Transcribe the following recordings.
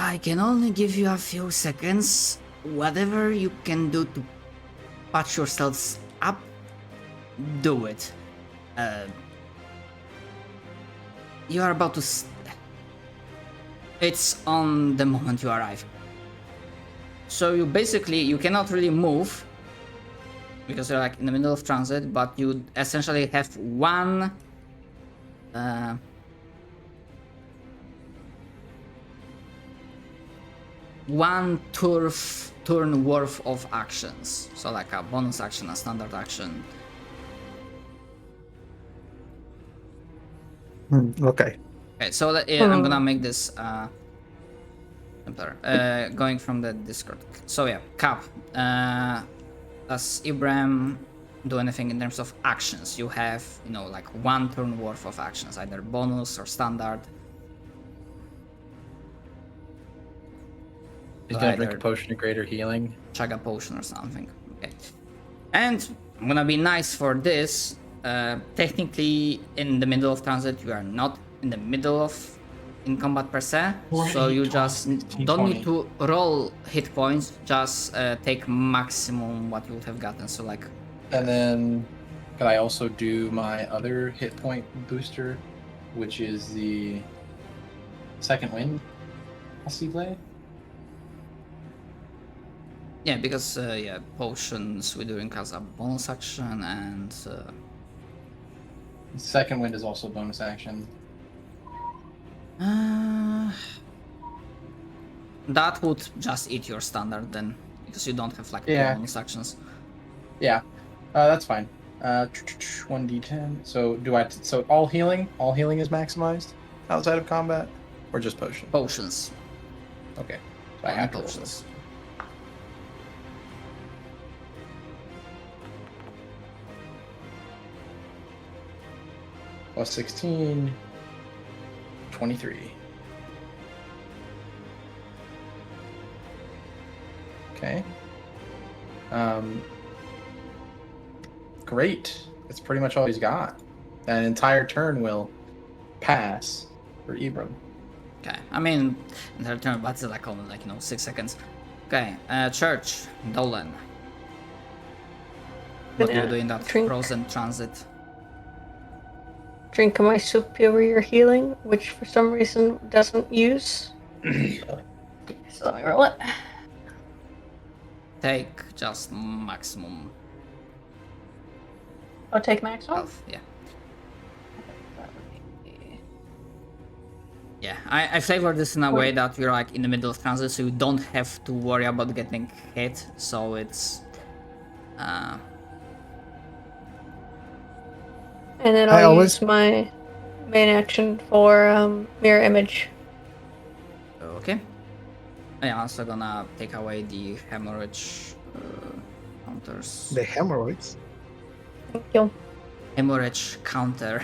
I can only give you a few seconds. Whatever you can do to patch yourselves up, do it. You are about to... It's on the moment you arrive. So you cannot really move because you're like in the middle of transit, but you essentially have one turn worth of actions. So like a bonus action, a standard action. Okay. Okay, so I'm gonna make this simpler. Going from the Discord. So yeah, Cap. Does Ibrahim do anything in terms of actions? You have, like one turn worth of actions, either bonus or standard. He's gonna drink a potion of greater healing. Chug a potion or something. Okay. And I'm gonna be nice for this. Technically, in the middle of transit, you are not in the middle of in combat per se, so you just don't need to roll hit points. Just take maximum what you would have gotten. So like. And then, could I also do my other hit point booster, which is the second wind? Possibly. Yeah, because potions we doing as a bonus action, and second wind is also a bonus action. That would just eat your standard then, because you don't have like bonus actions. Yeah, that's fine. 1d10. So So all healing is maximized outside of combat, or just potion? Potions. Okay. So I have potions. Plus 16, 23. Okay. Great. That's pretty much all he's got. An entire turn will pass for Ibram. Okay. I mean, entire turn, but it's like only 6 seconds. Okay. Church, Dolan. What do you do in that frozen transit? Drink my superior healing, which for some reason doesn't use. So let me roll it. Take just maximum. I'll take maximum? Health, yeah. Yeah, I flavor this in a way that you're like in the middle of transit, so you don't have to worry about getting hit, so it's... And then I'll use my main action for mirror image. Okay. I'm also gonna take away the hemorrhage counters. The hemorrhoids? Thank you. Hemorrhage counter.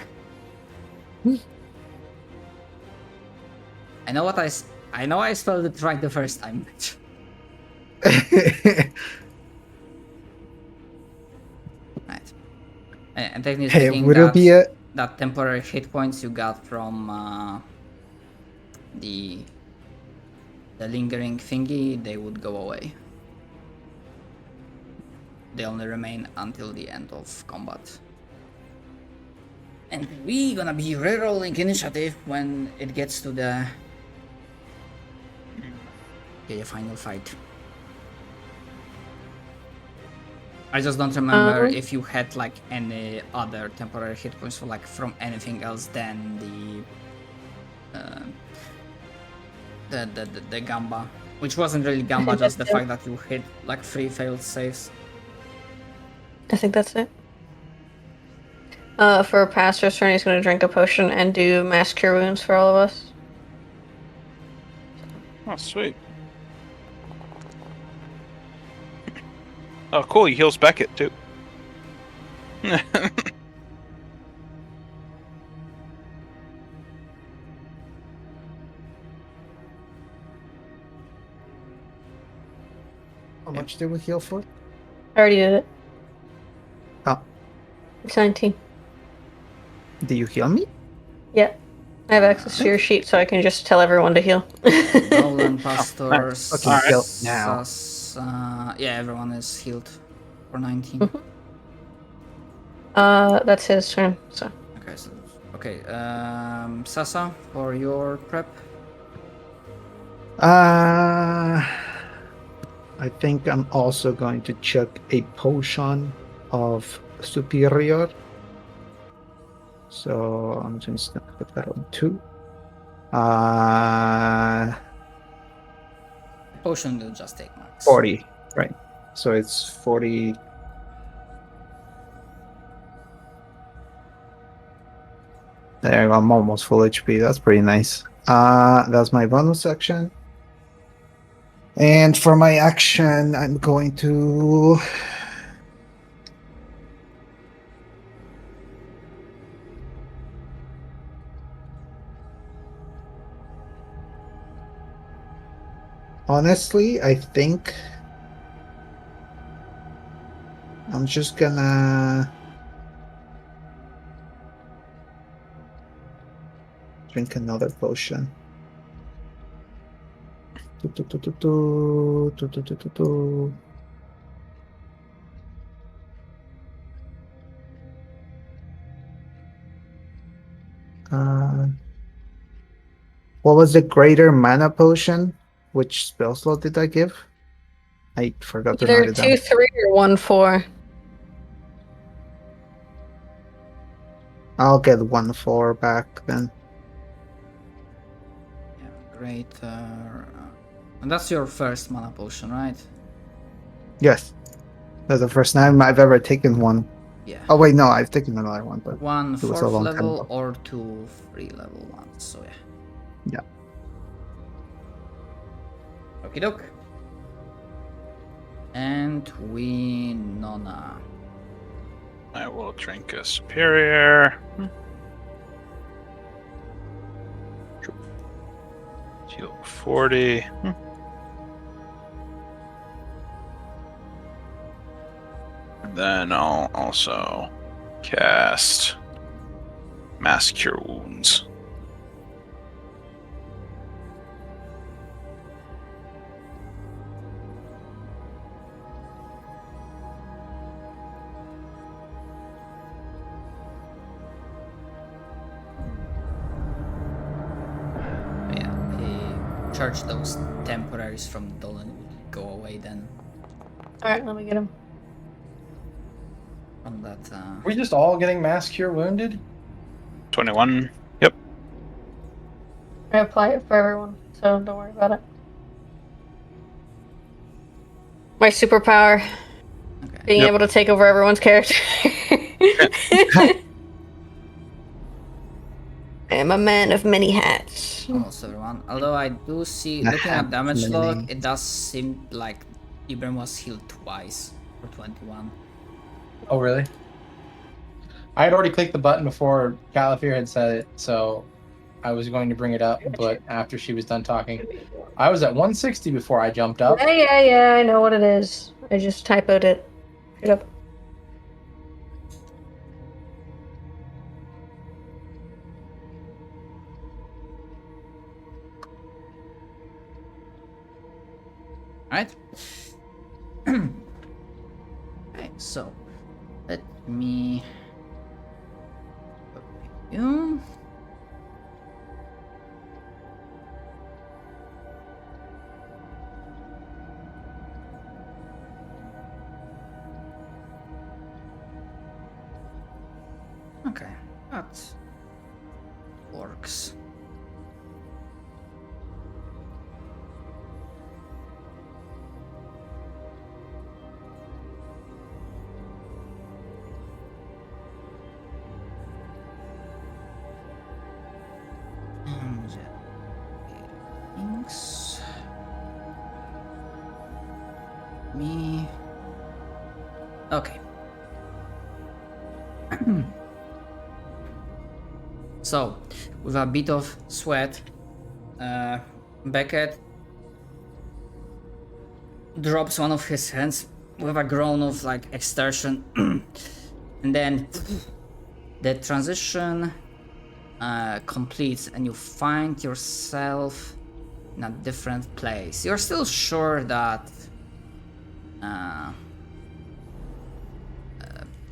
I know I spelled it right the first time. Right. And technically speaking, that temporary hit points you got from the lingering thingy, they would go away. They only remain until the end of combat. And we gonna be rerolling initiative when it gets to the final fight. I just don't remember if you had like any other temporary hit points from anything else than the Gamba, which wasn't really Gamba, just the fact that you hit like 3 failed saves. I think that's it. For Pastor's turn, he's going to drink a potion and do mass cure wounds for all of us. Oh, sweet. Oh, cool. He heals Beckett, too. How much did we heal for? I already did it. Oh. It's 19. Do you heal me? Yeah. I have access to your sheet, so I can just tell everyone to heal. Nolan, Pastors, Okay, heal now. Yeah, everyone is healed for 19. Mhm. That's his turn. So Okay, Sasa, for your prep. I think I'm also going to chuck a potion of superior. So I'm just gonna put that on 2. Potion will just take max. 40, right? So it's 40. There you go, I'm almost full HP. That's pretty nice. That's my bonus action. And for my action, I'm going to honestly, I think I'm just gonna drink another potion. What was the greater mana potion? Which spell slot did I give? I forgot to either note it down. 2-3 or 1-4. I'll get 1-4 back then. Yeah, great. And that's your first mana potion, right? Yes. That's the first time I've ever taken one. Yeah. Oh wait, no, I've taken another one, but One it was a fourth long time level ago. or 2 3 level ones. So yeah. Yeah. Okie doke. And we Nona. I will drink a superior. Heal 40. And then I'll also cast Mass Cure Wounds. Yeah, charge those temporaries from Dolan go away then Alright, let me get him. on that. Are we just all getting mass cure wounded? 21. Yep. I apply it for everyone, so don't worry about it. My superpower, Okay. being Yep. able to take over everyone's character. I am a man of many hats. Almost everyone. Although I do see, I looking have at damage many log, names. it does seem like Ibram was healed twice for 21. Oh, really? I had already clicked the button before Calipher had said it, so I was going to bring it up, but after she was done talking, I was at 160 before I jumped up. Yeah, I know what it is. I just typoed it. Straight up. Alright. Okay, so let me copy you. Okay, that works. And things me okay. So, with a bit of sweat, Beckett drops one of his hands with a groan of like extortion, and then the transition completes and you find yourself in a different place. You're still sure that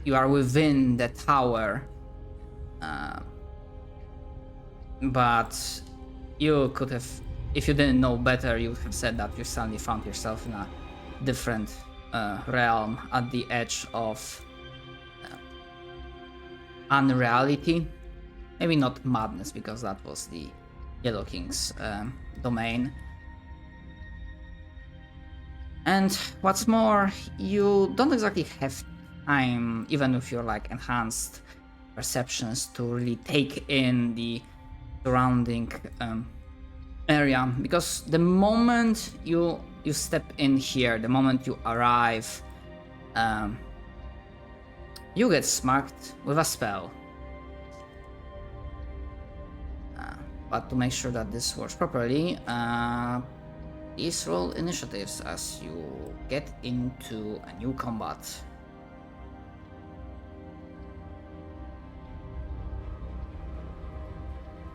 you are within the tower, but you could have, if you didn't know better, you would have said that you suddenly found yourself in a different realm at the edge of unreality. Maybe not madness, because that was the Yellow King's domain. And what's more, you don't exactly have time, even with your like enhanced perceptions, to really take in the surrounding area, because the moment you step in here, the moment you arrive, you get smacked with a spell. But to make sure that this works properly, please roll initiatives as you get into a new combat.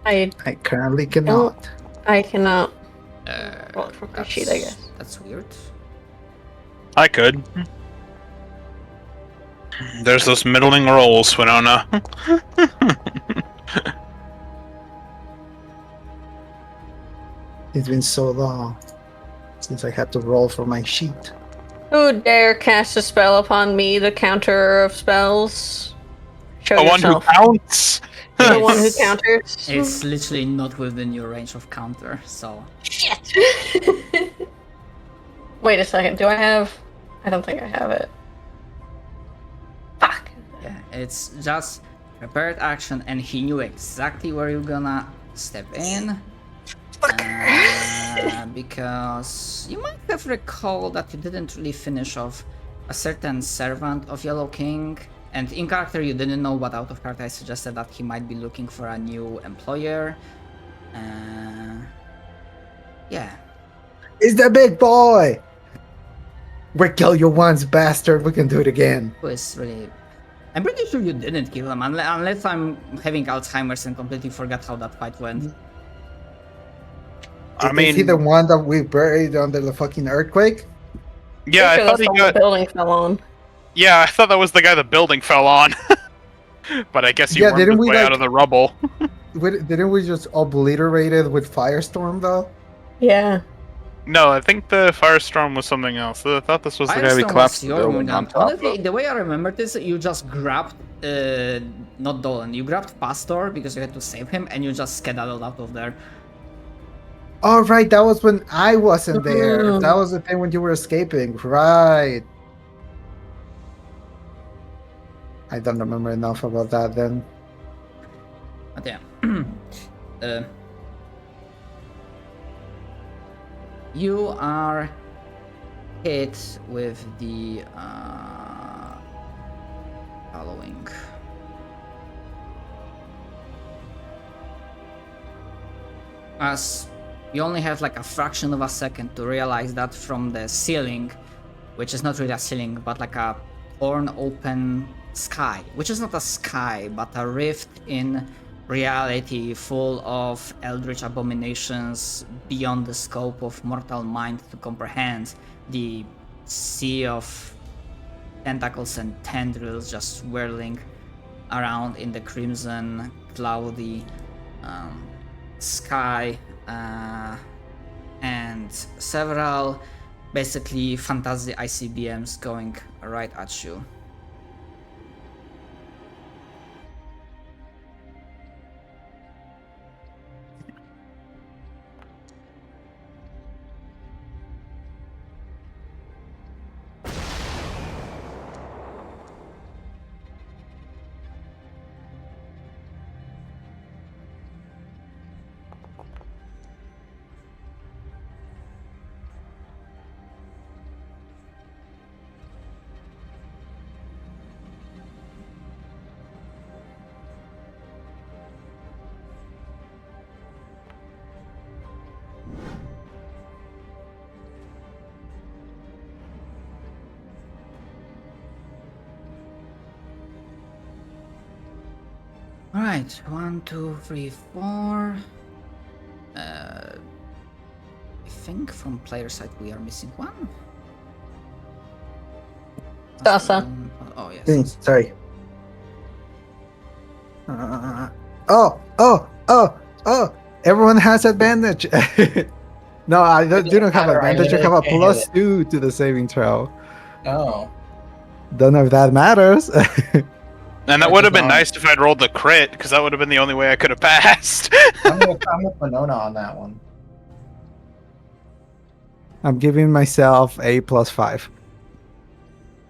I currently cannot. I cannot Uh, roll it from my sheet, I guess. That's weird. I could. There's those middling rolls, Winona. It's been so long since I had to roll for my sheet. Who dare cast a spell upon me, the counter of spells? Show The one who yourself. counts. The one who counters. It's literally not within your range of counter, so Shit! Wait a second, do I have... I don't think I have it. Fuck! yeah, it's just prepared action, and he knew exactly where you're gonna step in. Because you might have recalled that you didn't really finish off a certain servant of Yellow King, and in character you didn't know, but out of character I suggested that he might be looking for a new employer. Yeah. It's the big boy! We kill you once, bastard. We can do it again. Who is really... I'm pretty sure you didn't kill him, unless I'm having Alzheimer's and completely forgot how that fight went. I mean, is he the one that we buried under the fucking earthquake? yeah, I thought he the got. building fell on. Yeah, I thought that was the guy the building fell on. But I guess he Yeah, wormed his didn't we, way out like- of the rubble. Didn't we just obliterate it with Firestorm, though? Yeah. No, I think the firestorm was something else. I thought this was the guy we Firestorm collapsed was the your building wound, on and top honestly, of. the way I remember this, you just grabbed, not Dolan, you grabbed Pastor because you had to save him, and you just skedaddled out of there. Oh, right. That was when I wasn't there. Mhm. That was the thing when you were escaping. Right. I don't remember enough about that then. But yeah. You are hit with the following. As you only have like a fraction of a second to realize that from the ceiling, which is not really a ceiling, but like a torn open sky, which is not a sky, but a rift in reality full of eldritch abominations beyond the scope of mortal mind to comprehend. The sea of tentacles and tendrils just swirling around in the crimson, cloudy sky, and several basically fantasy ICBMs going right at you. Alright, 1, 2, 3, 4. I think from player side we are missing one. Sasa. Oh yes. Sorry. Oh! Everyone has advantage. No, I don't, you don't have matter, I advantage. You have literally a can't hit +2 to the saving throw. Oh. Don't know if that matters. And that That would have does been not. nice if I'd rolled the crit, because that would have been the only way I could have passed. I'm with Winona on that one. I'm giving myself a +5.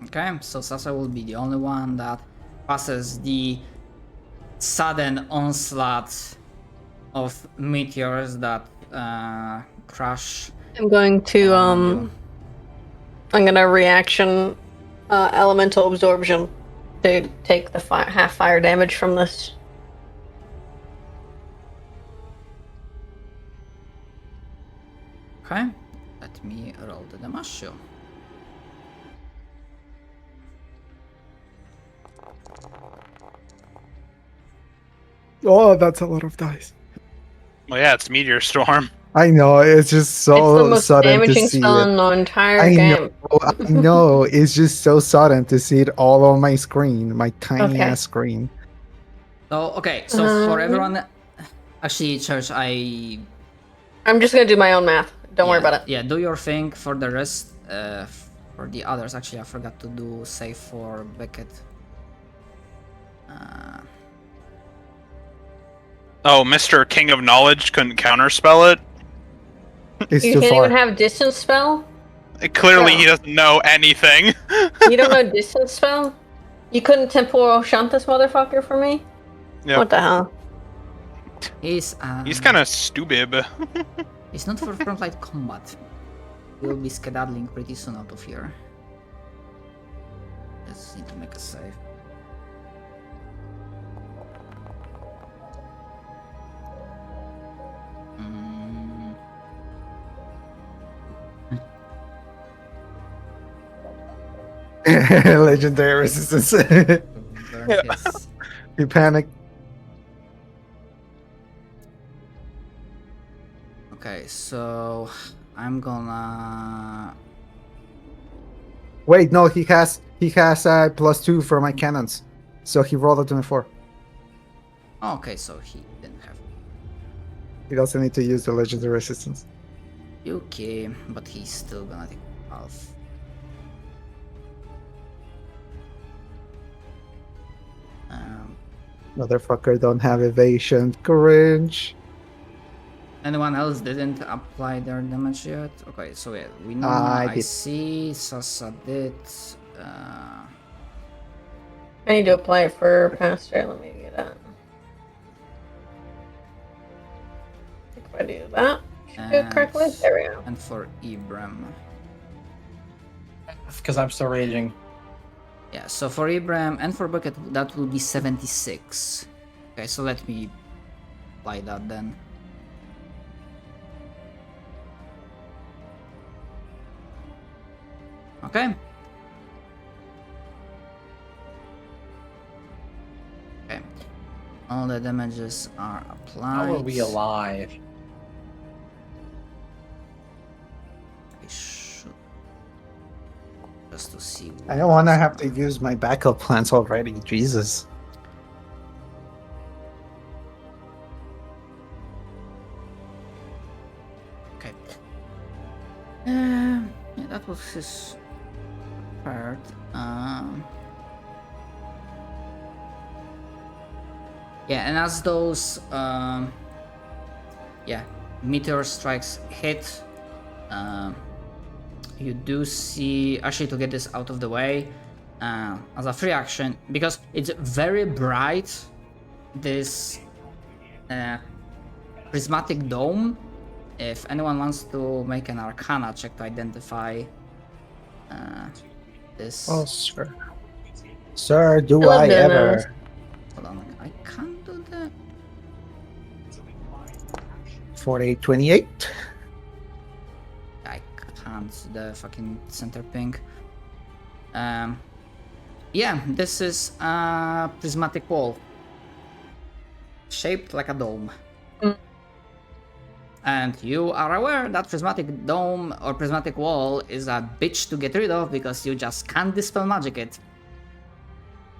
Okay, so Sasa will be the only one that passes the sudden onslaught of meteors that crash. I'm going to around you. I'm gonna reaction elemental absorption to take the half fire damage from this. Okay, let me roll the damage. Oh, that's a lot of dice. Well, yeah, it's Meteor Storm. I know, it's just It's so the most sudden to damaging see spell it. in the entire I game. know, it's just so sudden to see it all on my screen, my tiny Okay. ass screen. So okay, so for everyone, actually, Church, I'm just gonna do my own math. Don't worry about it. Yeah, do your thing. For the rest, for the others, actually, I forgot to do save for Beckett. Oh, Mr. King of Knowledge couldn't counterspell it. It's You too can't far. even have distance spell? Clearly, Yeah. he doesn't know anything. You don't know distance spell? You couldn't temporal shunt this motherfucker for me? Yep. What the hell? He's kind of stupid. He's not for frontline combat. We'll be skedaddling pretty soon out of here. Just need to make a save. Legendary resistance. Burn his- You panic. Okay, so I'm gonna. Wait, no, he has +2 for my cannons, so he rolled a 24. Okay, so he didn't have. He doesn't need to use the legendary resistance. Okay, but he's still gonna take half. Motherfucker don't have evasion. Cringe. Anyone else didn't apply their damage yet? Okay, so yeah, we know. I I did. see. Sasa did. I need to apply it for Pastor. Let me get that. I think if I do that, should do it correctly. There we go. And for Ibram. Because I'm still raging. Yeah, so for Ibram and for Bucket, that will be 76. Okay, so let me apply that then. Okay. Okay. All the damages are applied. How are we alive? I should just to see. I don't want to have to use my backup plans already. Jesus. Okay. Yeah, that was his part. Yeah, and as those meteor strikes hit, you do see, actually, to get this out of the way, as a free action, because it's very bright, this prismatic dome. If anyone wants to make an Arcana check to identify this. Oh, sir. Sir, do love I doing ever? those. Hold on, I can't do that. 4828. I can't see the fucking center ping. Yeah, this is a prismatic wall. shaped like a dome. Mm. And you are aware that prismatic dome or prismatic wall is a bitch to get rid of because you just can't dispel magic it.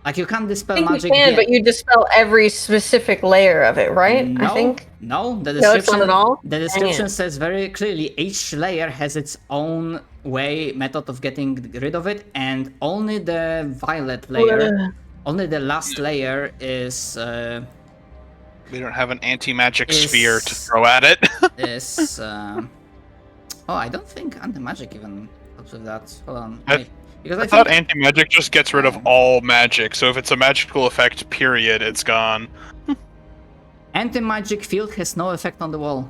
Like you can't dispel I think magic you can, yet. but you dispel every specific layer of it, right? No, I think. no. The No, it's not description, at all? the description Dang it. says very clearly each layer has its own method of getting rid of it, and only the violet layer, only the last layer is We don't have an anti-magic Is- sphere to throw at it. is. Oh, I don't think anti-magic even helps with that. Hold on, I- wait. Because I I thought think anti-magic just gets rid of all magic, so if it's a magical effect, period, it's gone. anti-magic field has no effect on the wall.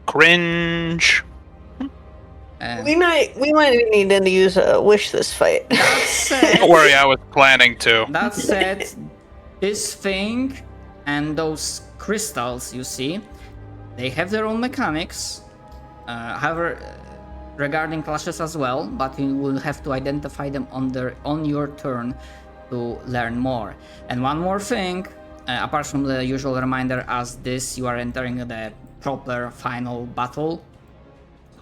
Cringe. We might need to use a wish this fight. That said, Don't worry, I was planning to. That said, this thing and those crystals you see, they have their own mechanics. However, regarding clashes as well, but you will have to identify them on your turn to learn more. And one more thing, apart from the usual reminder, as this you are entering the proper final battle.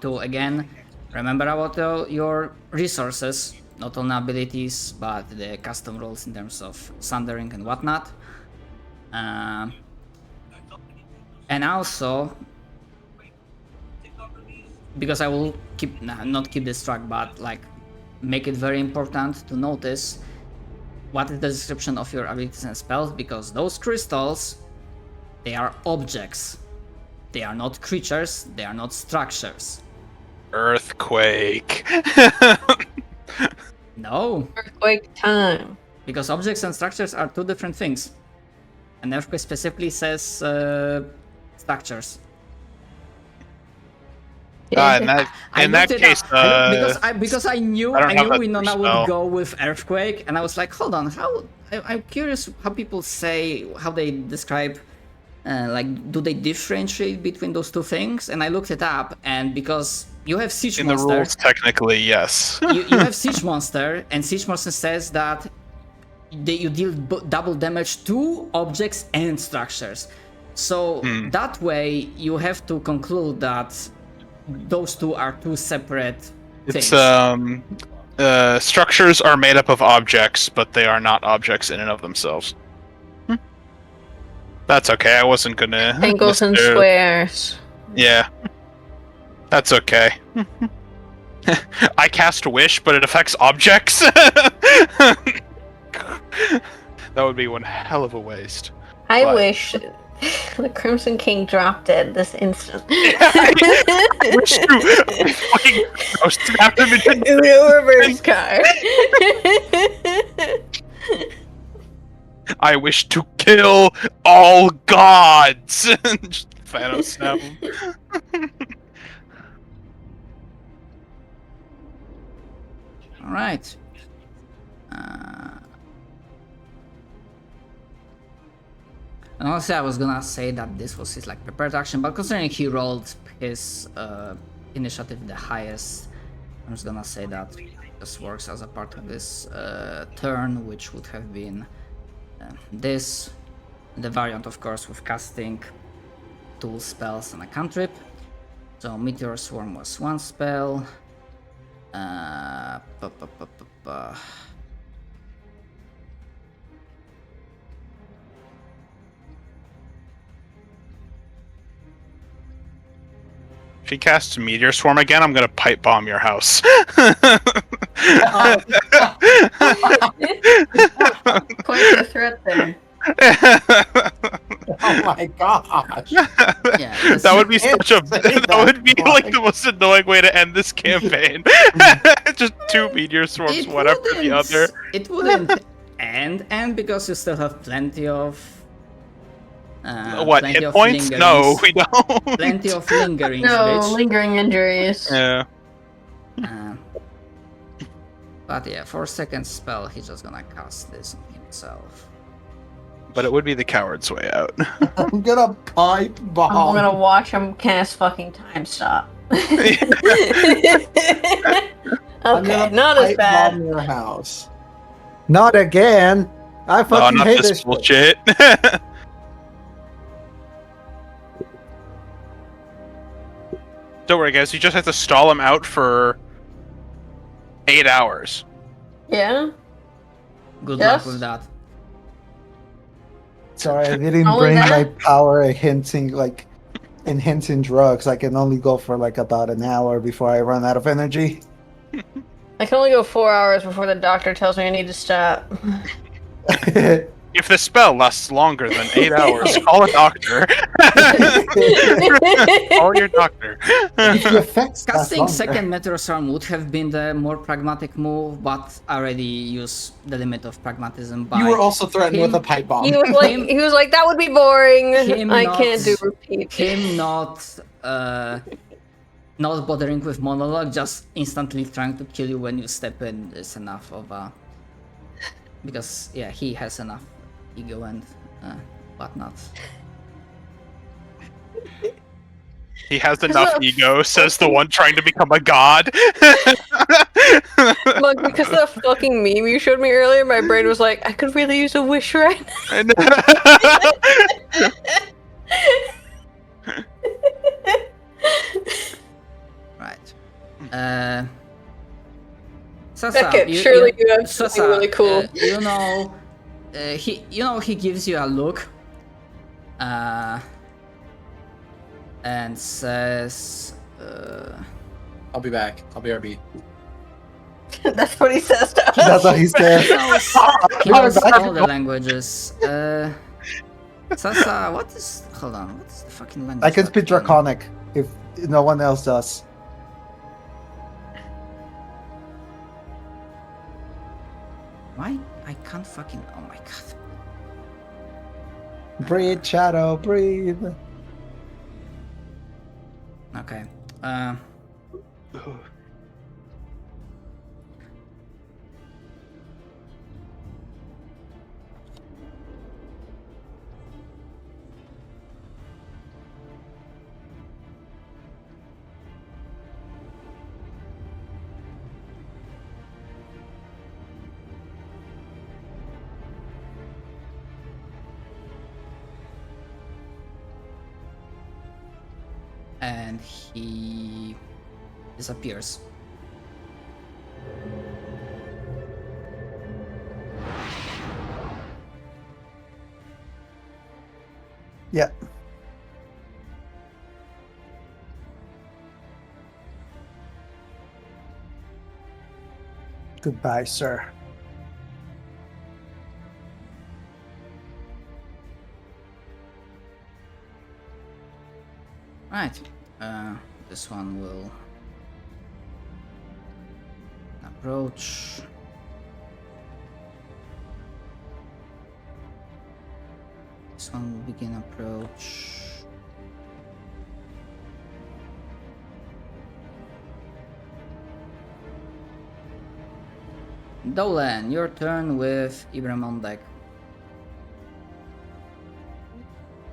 To again remember about your resources, not only abilities, but the custom rules in terms of sundering and whatnot. And also, because I will not keep this track, but like make it very important to notice what is the description of your abilities and spells, because those crystals, they are objects. They are not creatures, they are not structures. Earthquake. No, Earthquake time. because objects and structures are two different things. And earthquake specifically says structures. In that looked it case, up, because I knew I don't have that Winona spell. would go with earthquake, and I was like, hold on, I'm curious how people say, how they describe, like, do they differentiate between those two things? And I looked it up, and because you have siege in the monster, rules, technically, yes. you have siege monster, and siege monster says that you deal double damage to objects and structures. So that way you have to conclude that those two are two separate things. It's structures are made up of objects, but they are not objects in and of themselves. That's okay. I wasn't gonna. Angles and squares. Yeah, that's okay. I cast wish, but it affects objects. That would be one hell of a waste. I But- wish the Crimson King dropped dead this instant. I wish you fucking snapped him into Reverse card. I wish to kill all gods. Just Thanos snap him. All right. And honestly, I was gonna say that this was his like prepared action, but considering he rolled his initiative the highest, I'm just gonna say that this works as a part of this turn, which would have been this. The variant, of course, with casting tool spells and a cantrip. So Meteor Swarm was one spell. If he casts Meteor Swarm again, I'm gonna pipe bomb your house. Quite the threat there. Oh my gosh. Yeah, That would be such a Say that that would be like twice. the most annoying way to end this campaign. Just two meteor swarms, one after the other. It wouldn't end because you still have plenty of. What, plenty hit of points? No, lingerings. we don't. Plenty of lingerings, No, bitch. lingering injuries. Yeah. But yeah, 4 seconds spell, he's just gonna cast this on himself. But it would be the coward's way out. I'm gonna pipe bomb. I'm gonna watch him cast fucking time stop. I'm Okay, gonna not as pipe bad. bomb your house. Not again. I No, fucking not hate this this. bullshit. Don't worry, guys. You just have to stall him out for 8 hours. Yeah. Good Yes. luck with that. Sorry, I didn't Only bring that? my power enhancing drugs. I can only go for like about an hour before I run out of energy. I can only go 4 hours before the doctor tells me I need to stop. If the spell lasts longer than 8 hours, call a doctor. Call your doctor. If the effects last Casting longer. second Meteor Swarm would have been the more pragmatic move, but I already used the limit of pragmatism by You were also threatened with him- a pipe bomb. He was like, that would be boring. Him I not- can't do repeat. him not bothering with monologue, just instantly trying to kill you when you step in is enough of a... Because, yeah, he has enough ego and whatnot. He has enough ego, says the one trying to become a god. Look, because of the fucking meme you showed me earlier, my brain was like, I could really use a wish right now. Right. Sasa, Beckett, surely you have something really cool. he gives you a look, and says, I'll be back. I'll be RB. That's what he says to us. That's what he said. he knows all the languages. Sasa, what is? Hold on, what's the fucking language? I can that speak you know? Draconic if no one else does. Why? I can't fucking. Oh my god. Breathe, Shadow, breathe. Okay. And he disappears. Yeah. Goodbye, sir. Right. This one will approach. This one will begin approach. Dolan, your turn with Ibrahim on deck.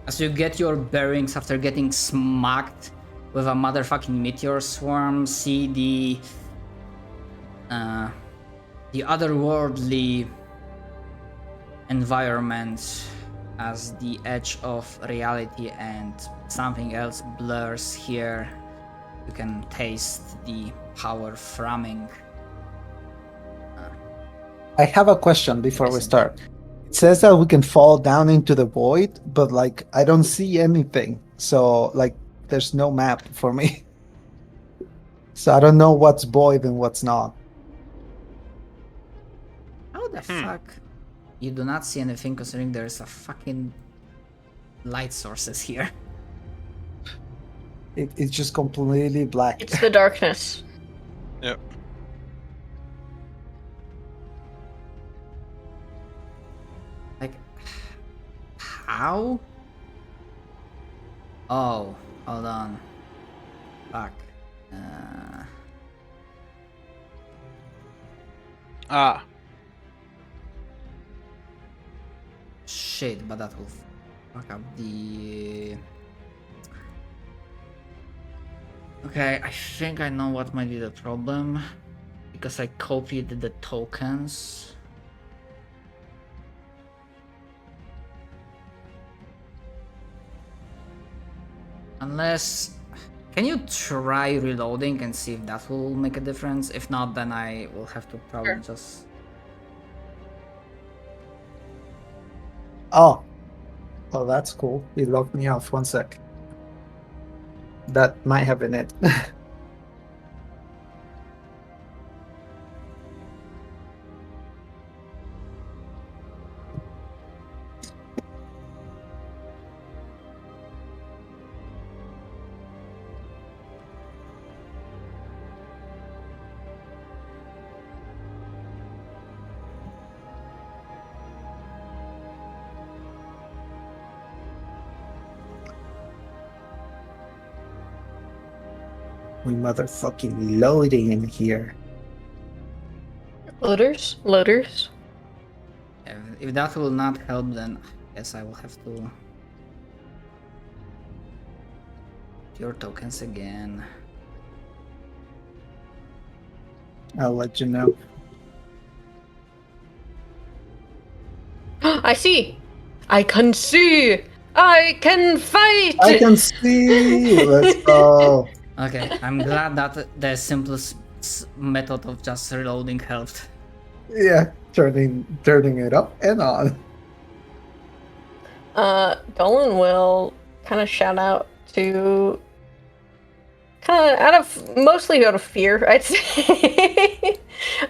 As you get your bearings after getting smacked with a motherfucking meteor swarm, see the otherworldly environment as the edge of reality and something else blurs here. You can taste the power framing. I have a question before we start. It says that we can fall down into the void, but like I don't see anything. So like there's no map for me. So I don't know what's void and what's not. How the fuck? You do not see anything considering there's a fucking light sources here. It's just completely black. It's the darkness. Yep. Like, how? Oh, hold on. Fuck. Shit, but that will fuck up the... Okay, I think I know what might be the problem. Because I copied the tokens. Unless... Can you try reloading and see if that will make a difference? If not, then I will have to probably Sure. just... Oh. Oh, that's cool. He locked me off. 1 sec. That might have been it. We motherfucking loading in here. Loaders? Loaders? If that will not help, then I guess I will have to... Your tokens again. I'll let you know. I see! I can see! I can fight! I can see. Let's go. Okay, I'm glad that the simplest method of just reloading helped. Yeah, turning it up and on. Dolan will kind of shout out to... mostly out of fear, I'd say.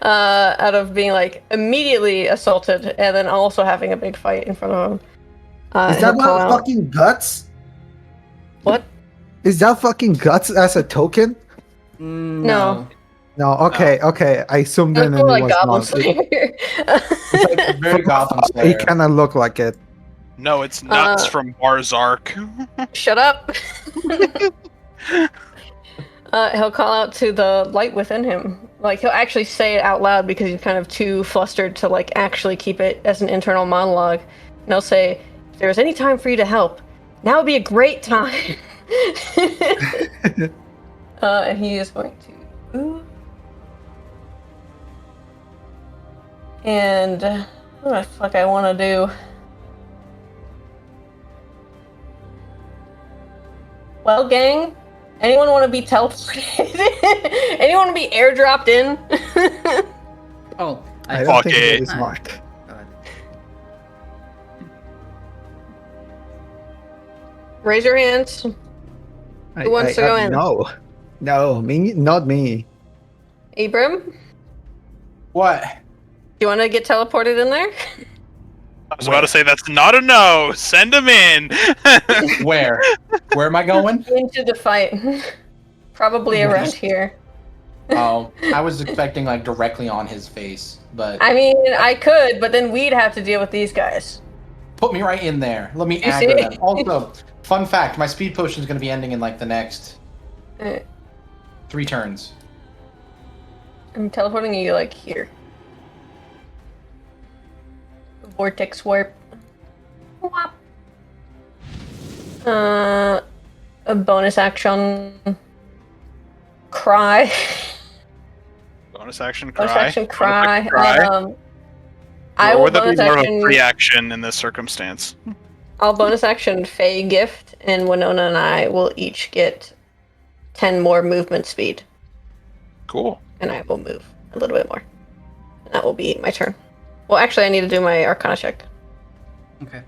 Out of being, like, immediately assaulted, and then also having a big fight in front of him. Is he'll that call not out- fucking guts? What? Is that fucking guts as a token? No. No, okay, okay. I zoomed in That's and more it like was Goblin not. Slayer. It's like very Gotham It Slayer. kind of looked like it. No, it's nuts from Barzark. Shut up. He'll call out to the light within him. Like, he'll actually say it out loud because he's kind of too flustered to, like, actually keep it as an internal monologue. And he'll say, if there's any time for you to help, now would be a great time. And he is going to move. And what the fuck I want to do? Well, gang, anyone want to be teleported? Anyone want to be airdropped in? Oh, I I don't Fuck think it. it is smart. Raise your hands. Who wants to go in? No, no, me, not me. Abram, do What? you want to get teleported in there? I was about to say that's not a no. Send him in. Where? Where am I going? Into the fight. Probably around here. Oh, I was expecting like directly on his face, but I mean, I could, but then we'd have to deal with these guys. put me right in there. Let me You aggro see? them. Also, fun fact: my speed potion is going to be ending in like the next Uh, 3 turns. I'm teleporting you like here. Vortex warp. Whop. A bonus action. Cry. Bonus action Bonus cry. action Bonus cry. action cry. I Or will would that be bonus more of a action. free action in this circumstance? I'll bonus action Fey gift, and Winona and I will each get 10 more movement speed, Cool. and I will move a little bit more. And that will be my turn. Well, actually, I need to do my Arcana check. Okay.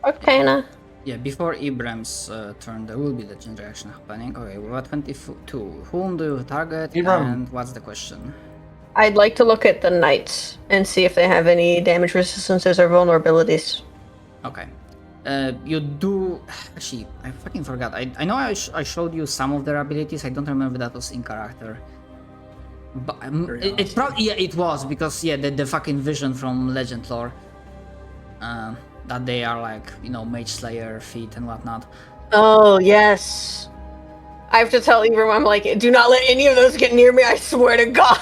Arcana. Yeah, before Ibram's turn, there will be the legendary action happening. Okay, we're at 22. Whom do you target? Ibram. And what's the question? I'd like to look at the knights and see if they have any damage resistances or vulnerabilities. Okay. You do... Actually, I fucking forgot. I know I showed you some of their abilities. I don't remember if that was in character. But it probably... Yeah, it was. Because, yeah, the fucking vision from Legend lore. That they are like, you know, Mage Slayer feat and whatnot. Oh, yes. I have to tell Ibram, I'm like, do not let any of those get near me, I swear to God.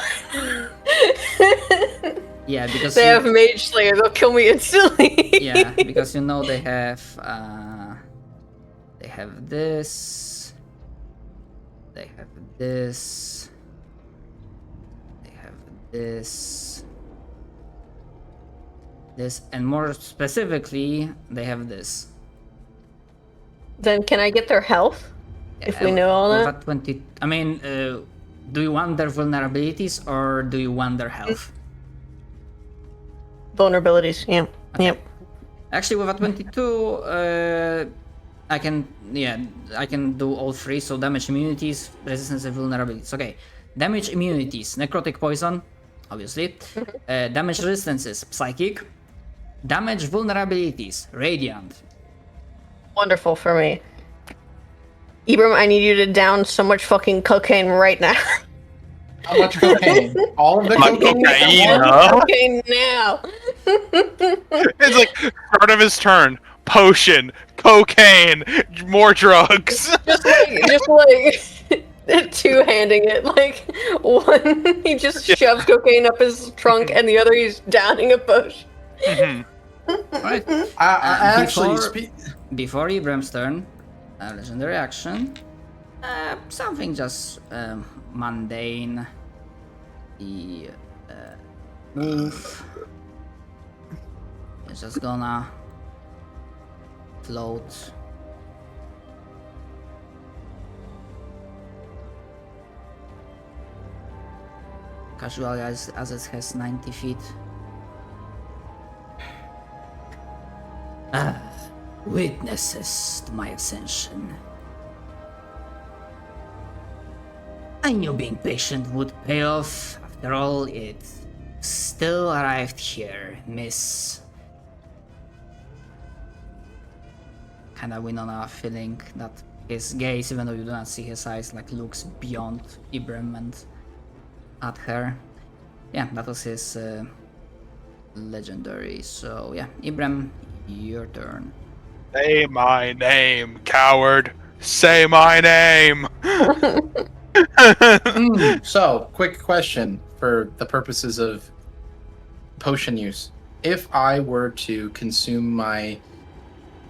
Yeah, because They have Mage Slayer, they'll kill me instantly. yeah, because you know they have this, they have this, they have this, and more specifically, they have this. Then can I get their health? If we know all With that? 20, I mean, do you want their vulnerabilities or do you want their health? Vulnerabilities, yeah. Yep. Actually, with a 22, I can do all three. So damage, immunities, resistance, and vulnerabilities. Okay, damage, immunities, necrotic poison, obviously. Damage resistances, psychic. Damage, vulnerabilities, radiant. Wonderful for me. Ibram, I need you to down so much fucking cocaine right now. How much cocaine? All of the My cocaine? cocaine. Cocaine now. It's like start of his turn. Potion, cocaine, more drugs. just like two-handing it. Like one, he just shoves cocaine up his trunk, and the other he's downing a potion. Right. I actually Before Ibram's turn, a legendary action. Something just mundane. The move. It's just gonna float. Casually as it has 90 feet. Witnesses to my ascension. I knew being patient would pay off. After all, it still arrived here, Miss. Kinda win on a feeling that his gaze, even though you do not see his eyes, like looks beyond Ibram and at her. Yeah, that was his legendary. So yeah, Ibram, your turn. Say my name, coward. Say my name. So, quick question for the purposes of potion use. If I were to consume my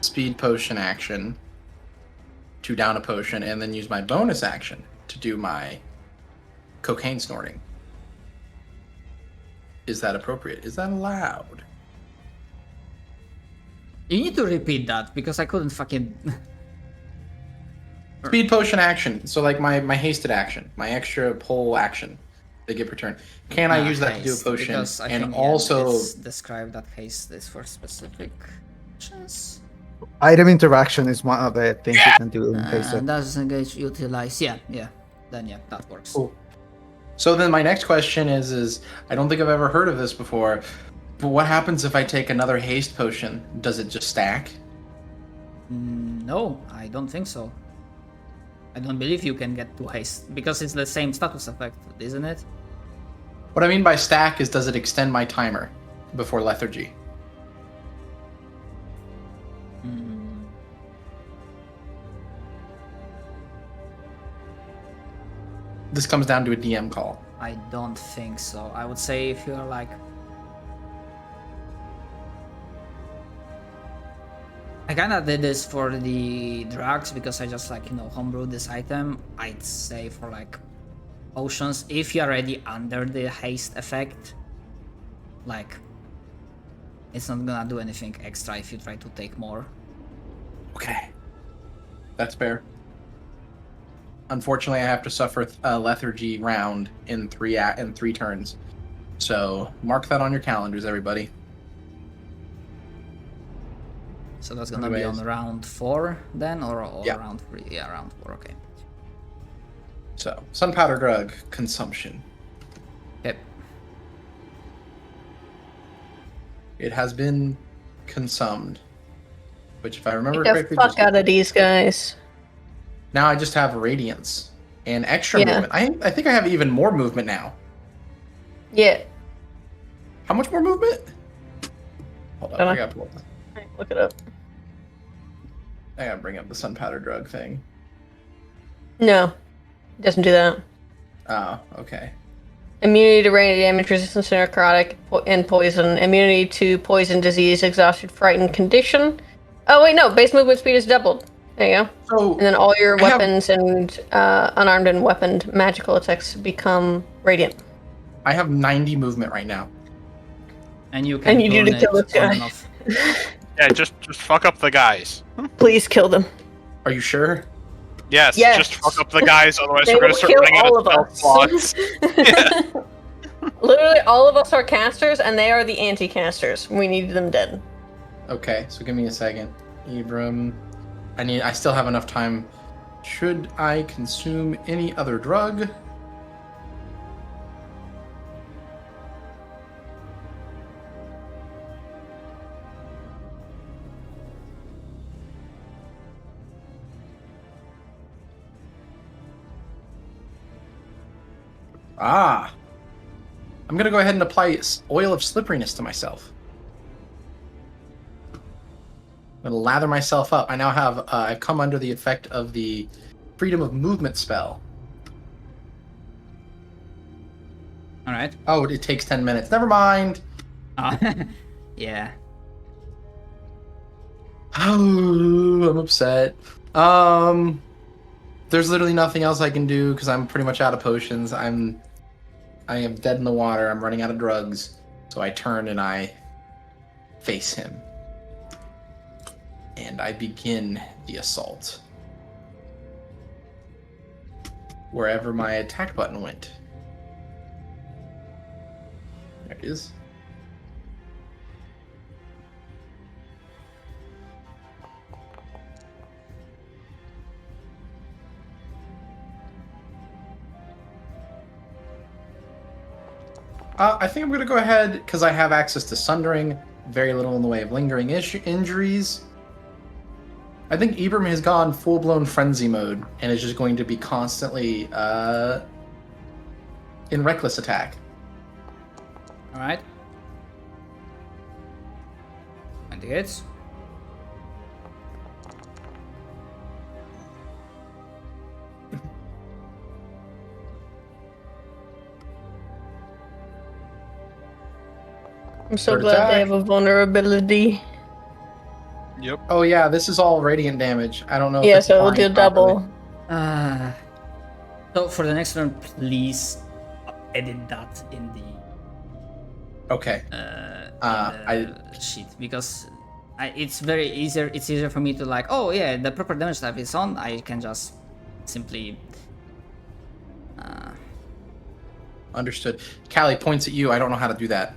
speed potion action to down a potion and then use my bonus action to do my cocaine snorting, is that appropriate? Is that allowed? You need to repeat that because I couldn't fucking. Speed potion action. So like my hasted action, my extra pull action, they get returned. Can I use that to do a Haste, potion? because I And think, also, it's described that haste is for specific actions. Item interaction is one of the things you can do in haste. Does engage utilize? Yeah. Then yeah, that works. cool. So then my next question is I don't think I've ever heard of this before, but what happens if I take another haste potion? Does it just stack? No, I don't think so. I don't believe you can get to haste because it's the same status effect, isn't it? What I mean by stack is does it extend my timer before lethargy? This comes down to a DM call. I don't think so. I would say if you're like. I kinda did this for the drugs because I just like, homebrewed this item. I'd say for like potions, if you're already under the haste effect, like it's not gonna do anything extra if you try to take more. Okay. That's fair. Unfortunately, I have to suffer a lethargy round in three turns. So mark that on your calendars, everybody. So that's gonna be on Anyways. round 4 then, or Yeah. round 3? Yeah, round 4. Okay. So sunpowder drug consumption. Yep. It has been consumed. Which, if I remember Get the correctly, fuck out of these guys. now I just have radiance and extra Yeah. movement. I think I have even more movement now. Yeah. How much more movement? Hold on, I gotta pull up. Look it up. I gotta bring up the sunpowder drug thing. No. It doesn't do that. Oh, okay. Immunity to radiant damage, resistance to necrotic and poison. Immunity to poison, disease, exhausted, frightened condition. Oh wait, no. Base movement speed is doubled. There you go. So And then all your I have- weapons and unarmed and weaponed magical attacks become radiant. I have 90 movement right now. And you can I need you to turn kill it this guy. on and off. Yeah, just fuck up the guys. Please kill them. Are you sure? Yes, Yes. just fuck up the guys, otherwise They we're gonna will start kill running out all of of spell us. slots. Literally, all of us are casters, and they are the anti-casters. We need them dead. Okay, so give me a second. Ibram, I still have enough time. Should I consume any other drug? Ah, I'm gonna go ahead and apply oil of slipperiness to myself. I'm gonna lather myself up. I now have, I've come under the effect of the freedom of movement spell. All right. Oh, it takes 10 minutes. Never mind. Yeah. Oh, I'm upset. There's literally nothing else I can do because I'm pretty much out of potions. I am dead in the water. I'm running out of drugs. So I turn and I face him. And I begin the assault. Wherever my attack button went. There it is. I think I'm going to go ahead, because I have access to Sundering, very little in the way of lingering injuries. I think Ibram has gone full-blown frenzy mode, and is just going to be constantly in reckless attack. All right. 20 hits. I'm so Third glad attack. they have a vulnerability. Yep. Oh yeah, this is all radiant damage. I don't know. Yeah, if it's so we'll applied do properly. double. So for the next one, please edit that in the Okay. sheet, because it's very easier. It's easier for me to like, oh yeah, the proper damage type is on. I can just simply. Understood. Callie points at you. I don't know how to do that.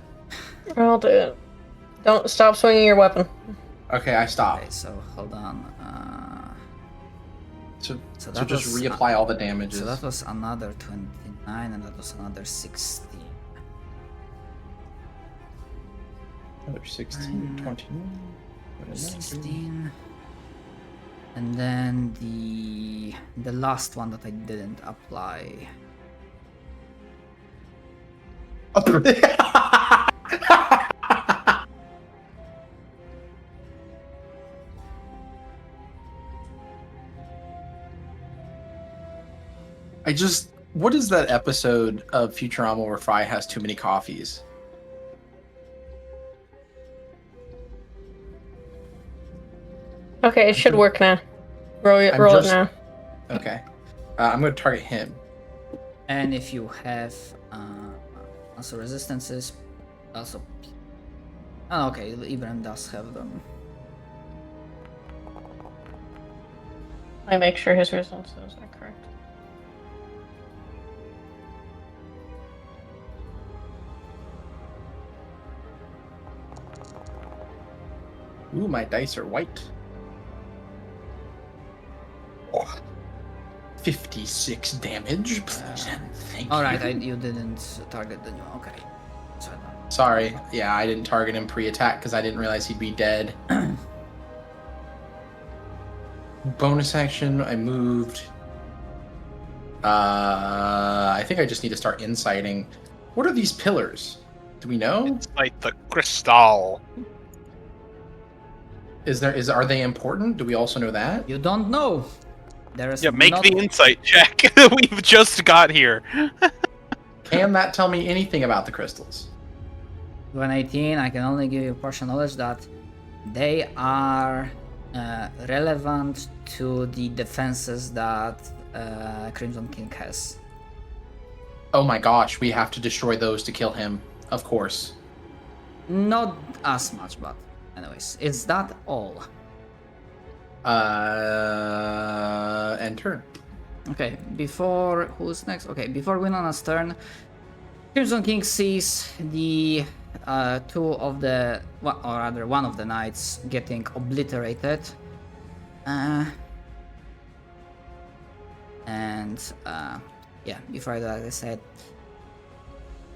I'll do it. Don't stop swinging your weapon. Okay, I stop. Okay, so hold on. So So just that was reapply all the damages. So that was another 29, and that was another 16. Another 16, 20, 16. And then the last one that I didn't apply. What is that episode of Futurama where Fry has too many coffees? Okay, it should work now. Roll it now. Okay. I'm going to target him. And if you have also resistances, also. Oh, okay, Ibrahim does have them. I make sure his resistances are correct. Ooh, my dice are white. Oh, 56 damage. Please and thank All right, you. you didn't target the new. Okay, sorry. Sorry. Yeah, I didn't target him pre-attack because I didn't realize he'd be dead. Bonus action, I moved. I think I just need to start inciting. What are these pillars? Do we know? It's like the crystal. Are they important? Do we also know that? You don't know. There is Yeah, make not... the insight check. We've just got here. Can that tell me anything about the crystals? 118. I can only give you partial knowledge that they are relevant to the defenses that Crimson King has. Oh my gosh, we have to destroy those to kill him. Of course. Not as much, but anyways, is that all? End turn. Okay, before who's next? Okay, before Winona's turn, Crimson King sees the one of the knights getting obliterated. Yeah, before that, I said,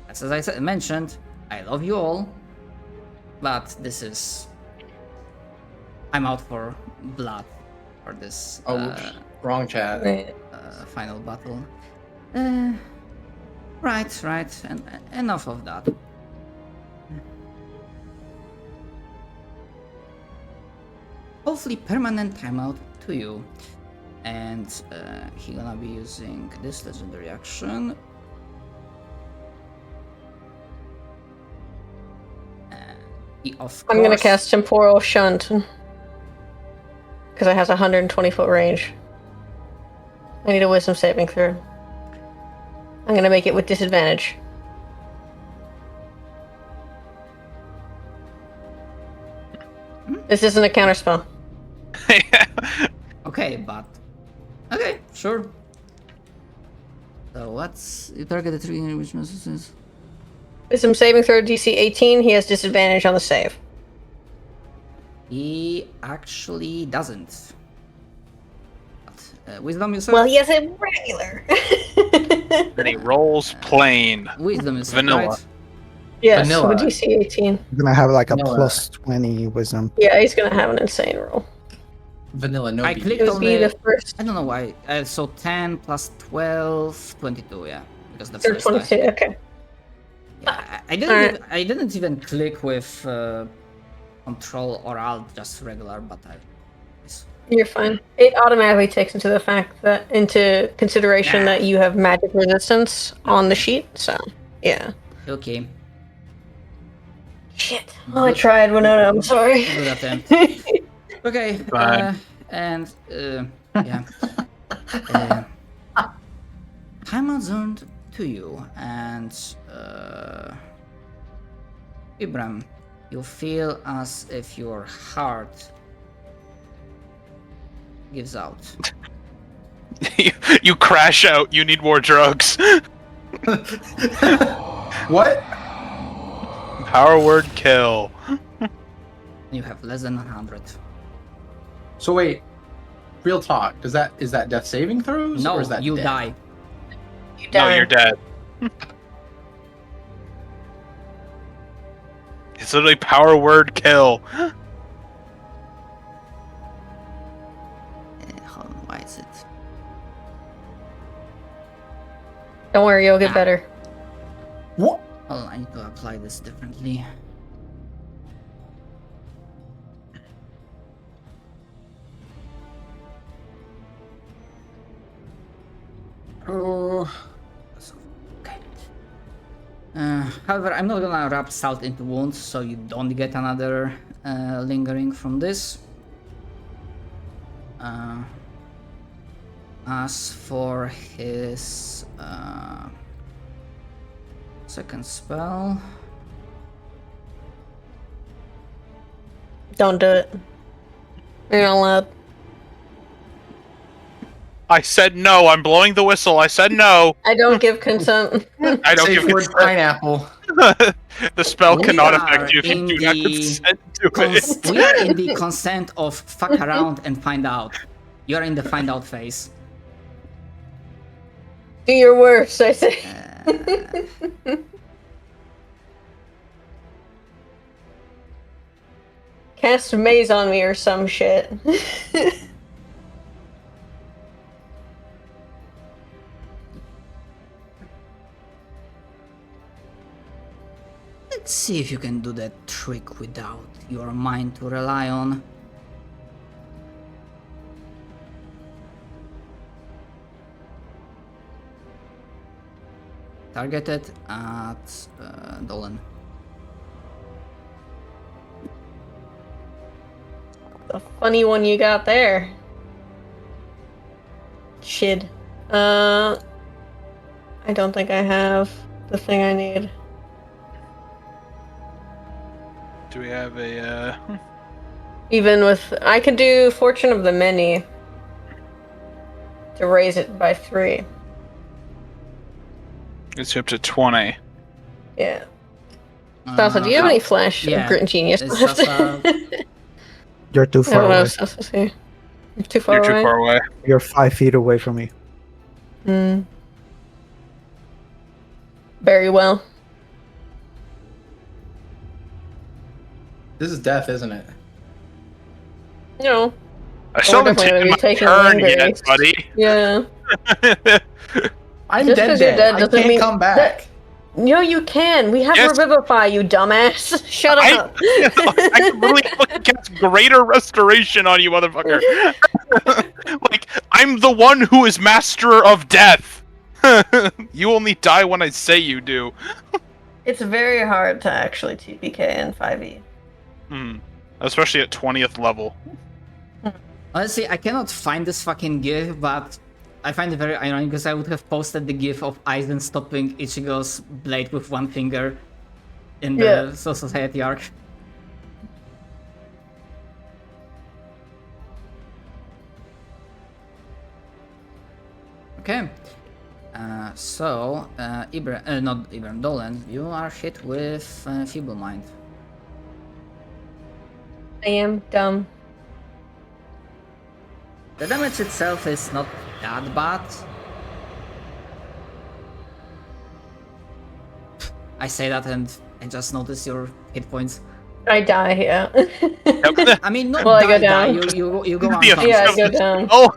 as I mentioned, I love you all, but I'm out for blood for this Wrong chat. Right. final battle. Right, and enough of that. Hopefully permanent timeout to you. And he gonna be using this legendary action. I'm gonna cast Temporal Shunt. Because it has 120 foot range. I need a wisdom saving throw. I'm gonna make it with disadvantage. This isn't a counterspell. Okay, but okay, sure. So what's you target the trigger which messages? Wisdom saving throw DC 18. He has disadvantage on the save. He actually doesn't. But, wisdom you said? Well, he has a regular. Then he rolls plain. Wisdom is Vanilla. right? Yes, Vanilla. with DC 18. I'm gonna have like a No, plus 20 wisdom. Yeah, he's gonna have an insane roll. Vanilla, no I BB. clicked It on would be the first. I don't know why. So 10 plus 12, 22, yeah. Because the Or first time. 22. Okay. Yeah, I didn't even click with Control or Alt, just regular, but You're fine. It automatically takes into consideration that you have magic resistance on the sheet. So, yeah. okay. Shit. Oh, I tried, Winona. I'm sorry. Good attempt. Okay, Fine. yeah. Time zoned to you, and Ibram, you feel as if your heart gives out. You crash out. You need more drugs. What? Power word kill. You have less than 100. So wait, real talk. Is that death saving throws? No, or is that you dead? die. You No, die. you're dead. It's literally power word kill. Hold on, why is it? Don't worry, you'll get better. What? Hold on, I need to apply this differently. Oh. Okay. However, I'm not gonna wrap salt into wounds, so you don't get another lingering from this. As for his second spell, Don't do it. You're not allowed. I said no. I'm blowing the whistle. I said no. I don't give consent. I don't Safe give word consent. pineapple. The spell We cannot are affect you if you in do not the consent to it. we are in the consent of fuck around and find out. You're in the find out phase. Do your worst, I say. Cast maze on me or some shit. Let's see if you can do that trick without your mind to rely on. Targeted at Dolan. The funny one you got there. Shit. I don't think I have the thing I need. Do we have a Even with, I could do Fortune of the Many to raise it by 3. It's up to 20. Yeah. Salsa, do you have any flash yeah, of Grit and Genius it's left? just, You're too I far don't know, away. Salsa's here. You're too far You're away. too far away. You're 5 feet away from me. Very well. This is death, isn't it? No. I still we're haven't definitely taken gonna my be taking turn lingers. yet, buddy. Yeah. I'm Just dead. 'cause you're dead I doesn't can't mean come back. No, you can. We have Yes. Revivify, you dumbass. Shut I up. I literally fucking cast greater restoration on you, motherfucker. Like, I'm the one who is master of death. You only die when I say you do. It's very hard to actually TPK in 5e. Especially at 20th level. honestly, I cannot find this fucking GIF, but I find it very ironic because I would have posted the GIF of Aizen stopping Ichigo's blade with one finger in the Soul Society arc. Okay. Not Ibram, Dolan, you are hit with Feeble Mind. I am dumb. The damage itself is not that bad. I say that and I just notice your hit points. I die, yeah. I mean, not Well, I go die, die. down. You go Yeah, unconscious. Yeah, I go down. Oh!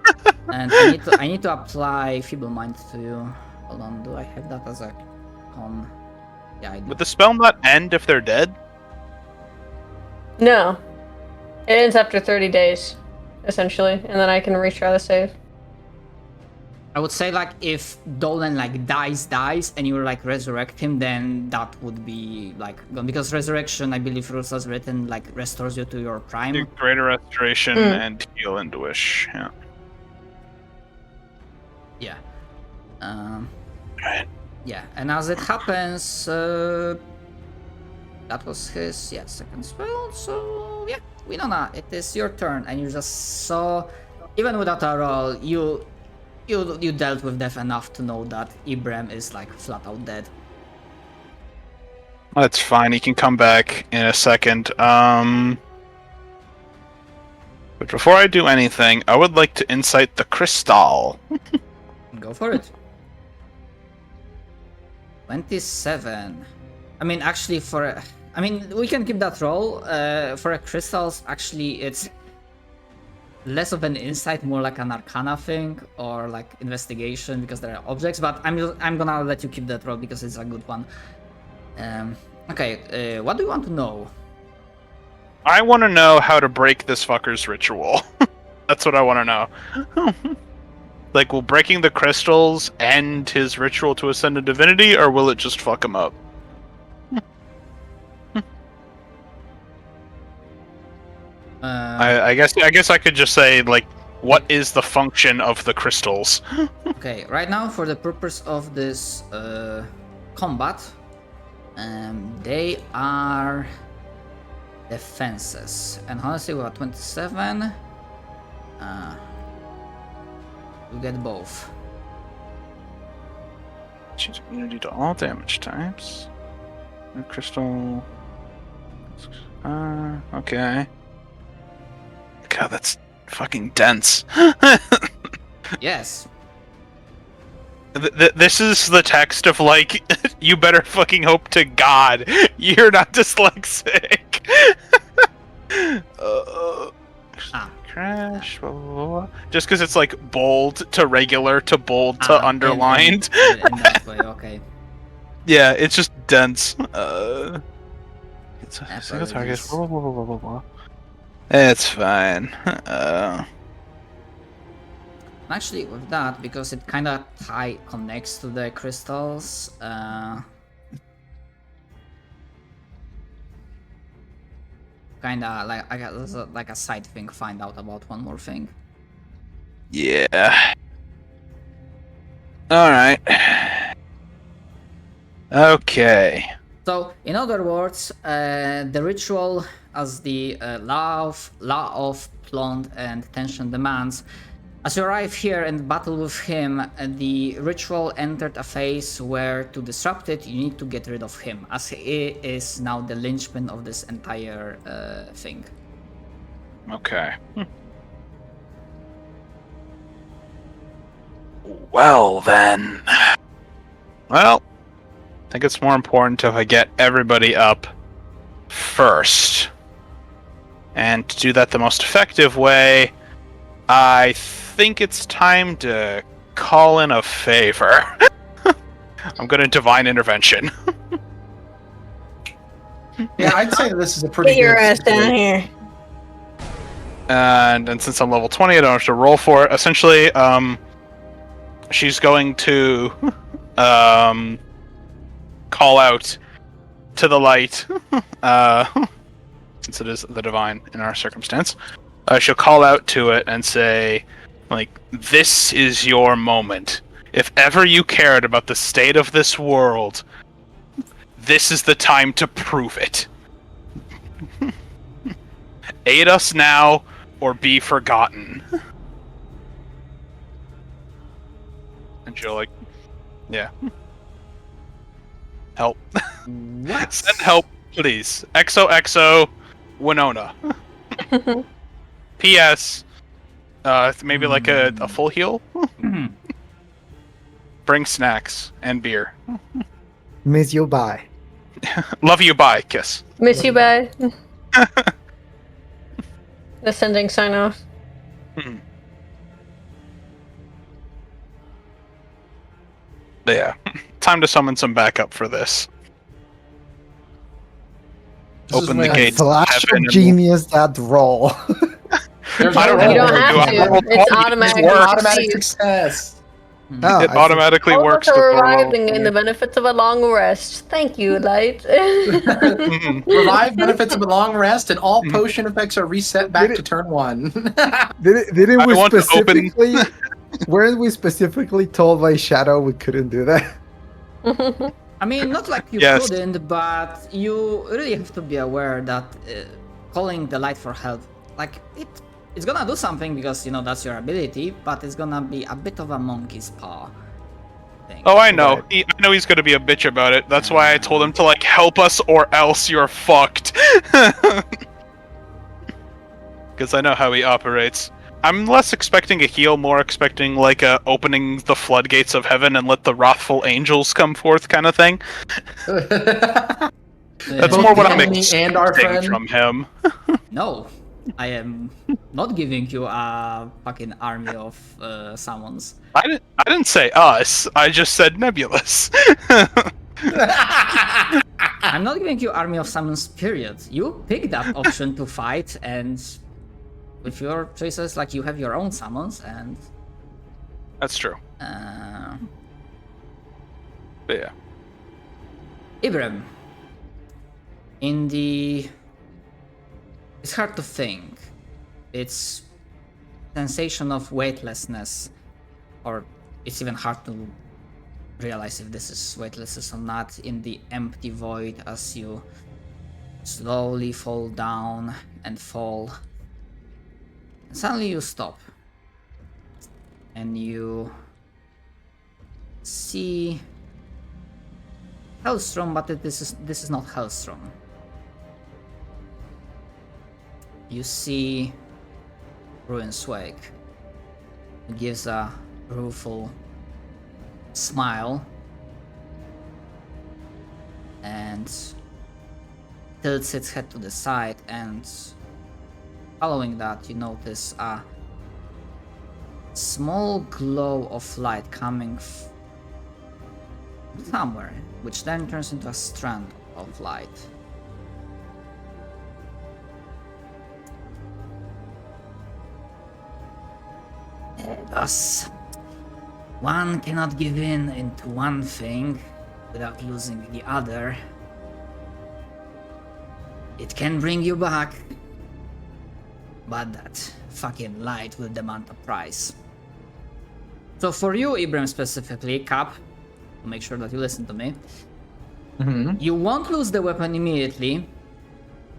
And I need to apply Feeble Mind to you. Hold on, do I have that as a con? Yeah, I do. Would the spell not end if they're dead? No. It ends after 30 days, essentially, and then I can retry the save. I would say like if Dolan like dies and you like resurrect him, then that would be like gone, because resurrection, I believe rules as written, like restores you to your prime. Do greater restoration and heal and wish. Yeah. Yeah. Right. Yeah, and as it happens, that was his second spell. So yeah, Winona, it is your turn, and you just saw, even without a roll, you dealt with death enough to know that Ibram is like flat out dead. That's fine. He can come back in a second. But before I do anything, I would like to insight the crystal. Go for it. 27. I mean, actually, we can keep that roll. For a crystals, actually, it's less of an insight, more like an arcana thing or like investigation because there are objects. But I'm gonna let you keep that roll because it's a good one. Okay. What do you want to know? I want to know how to break this fucker's ritual. That's what I want to know. Like, will breaking the crystals end his ritual to ascend to divinity, or will it just fuck him up? I guess I could just say, like, what is the function of the crystals? Okay, right now for the purpose of this combat, they are defenses, and honestly, we are 27. You get both. Choose immunity to all damage types. Crystal. Okay. God, that's fucking dense. Yes. This is the text of, like, you better fucking hope to God you're not dyslexic. Crash, blah, blah, blah. Just because it's like bold to regular to bold to underlined. In that way, okay. Yeah, it's just dense. It's a single target. Apologies. Blah, blah, blah, blah, blah, blah. It's fine. Actually, with that, because it kind of connects to the crystals, kind of like a side thing. Find out about one more thing. Yeah. All right. Okay. So, in other words, the ritual, as the law of plot and tension demands, as you arrive here and battle with him, the ritual entered a phase where, to disrupt it, you need to get rid of him, as he is now the linchpin of this entire thing. Okay. Well, then. Well, I think it's more important if I get everybody up first. And to do that the most effective way, I think it's time to call in a favor. I'm gonna divine intervention. Yeah, I'd say this is a pretty Get your good ass down situation. here. And since I'm level 20, I don't have to roll for it. Essentially, she's going to call out to the light, since it is the divine in our circumstance. She'll call out to it and say, like, this is your moment. If ever you cared about the state of this world, this is the time to prove it. Aid us now, or be forgotten. And she'll, like, yeah. Help. What? Send help, please. XOXO Winona. P.S. Maybe like a full heal? Bring snacks and beer. Miss you, bye. Love you, bye. Kiss. Miss you, bye. The sending sign off. But yeah. Time to summon some backup for this. This is Open the when- gates. Flash heaven of and- genius that roll. There's I don't no know. You don't roll. have Do I- to. It's automatic. works. Automatic success. Oh, It I automatically All of works us to are roll. arriving in the benefits of a long rest. Thank you, Light. Mhm. Revive benefits of a long rest, and all potion effects are reset back Did to turn 1. Didn't I we want to open- specifically? Weren't we specifically told by Shadow we couldn't do that? I mean, not like you Yes. couldn't, but you really have to be aware that calling the light for help, like, it's gonna do something because, you know, that's your ability, but it's gonna be a bit of a monkey's paw thing. Oh, I know. Right. I know he's gonna be a bitch about it. That's why I told him to, like, help us or else you're fucked. Because I know how he operates. I'm less expecting a heal, more expecting, like, opening the floodgates of heaven and let the wrathful angels come forth kind of thing. That's Both more what the I'm enemy and our expecting friend. from him. No, I am not giving you a fucking army of summons. I didn't say us. I just said nebulous. I'm not giving you army of summons, period. You pick that option to fight, and with your choices, like, you have your own summons, and That's true. But yeah. Ibrahim, it's hard to think. It's sensation of weightlessness, or it's even hard to realize if this is weightlessness or not, in the empty void as you slowly fall down and fall. And suddenly you stop. And you see Hellstrom, but this is not Hellstrom. You see Ruinswake. He gives a rueful smile and tilts its head to the side, and following that you notice a small glow of light coming somewhere, which then turns into a strand of light. Thus, one cannot give in into one thing without losing the other. It can bring you back, but that fucking light will demand a price. So for you, Ibrahim, specifically, Cap, make sure that you listen to me. Mm-hmm. You won't lose the weapon immediately,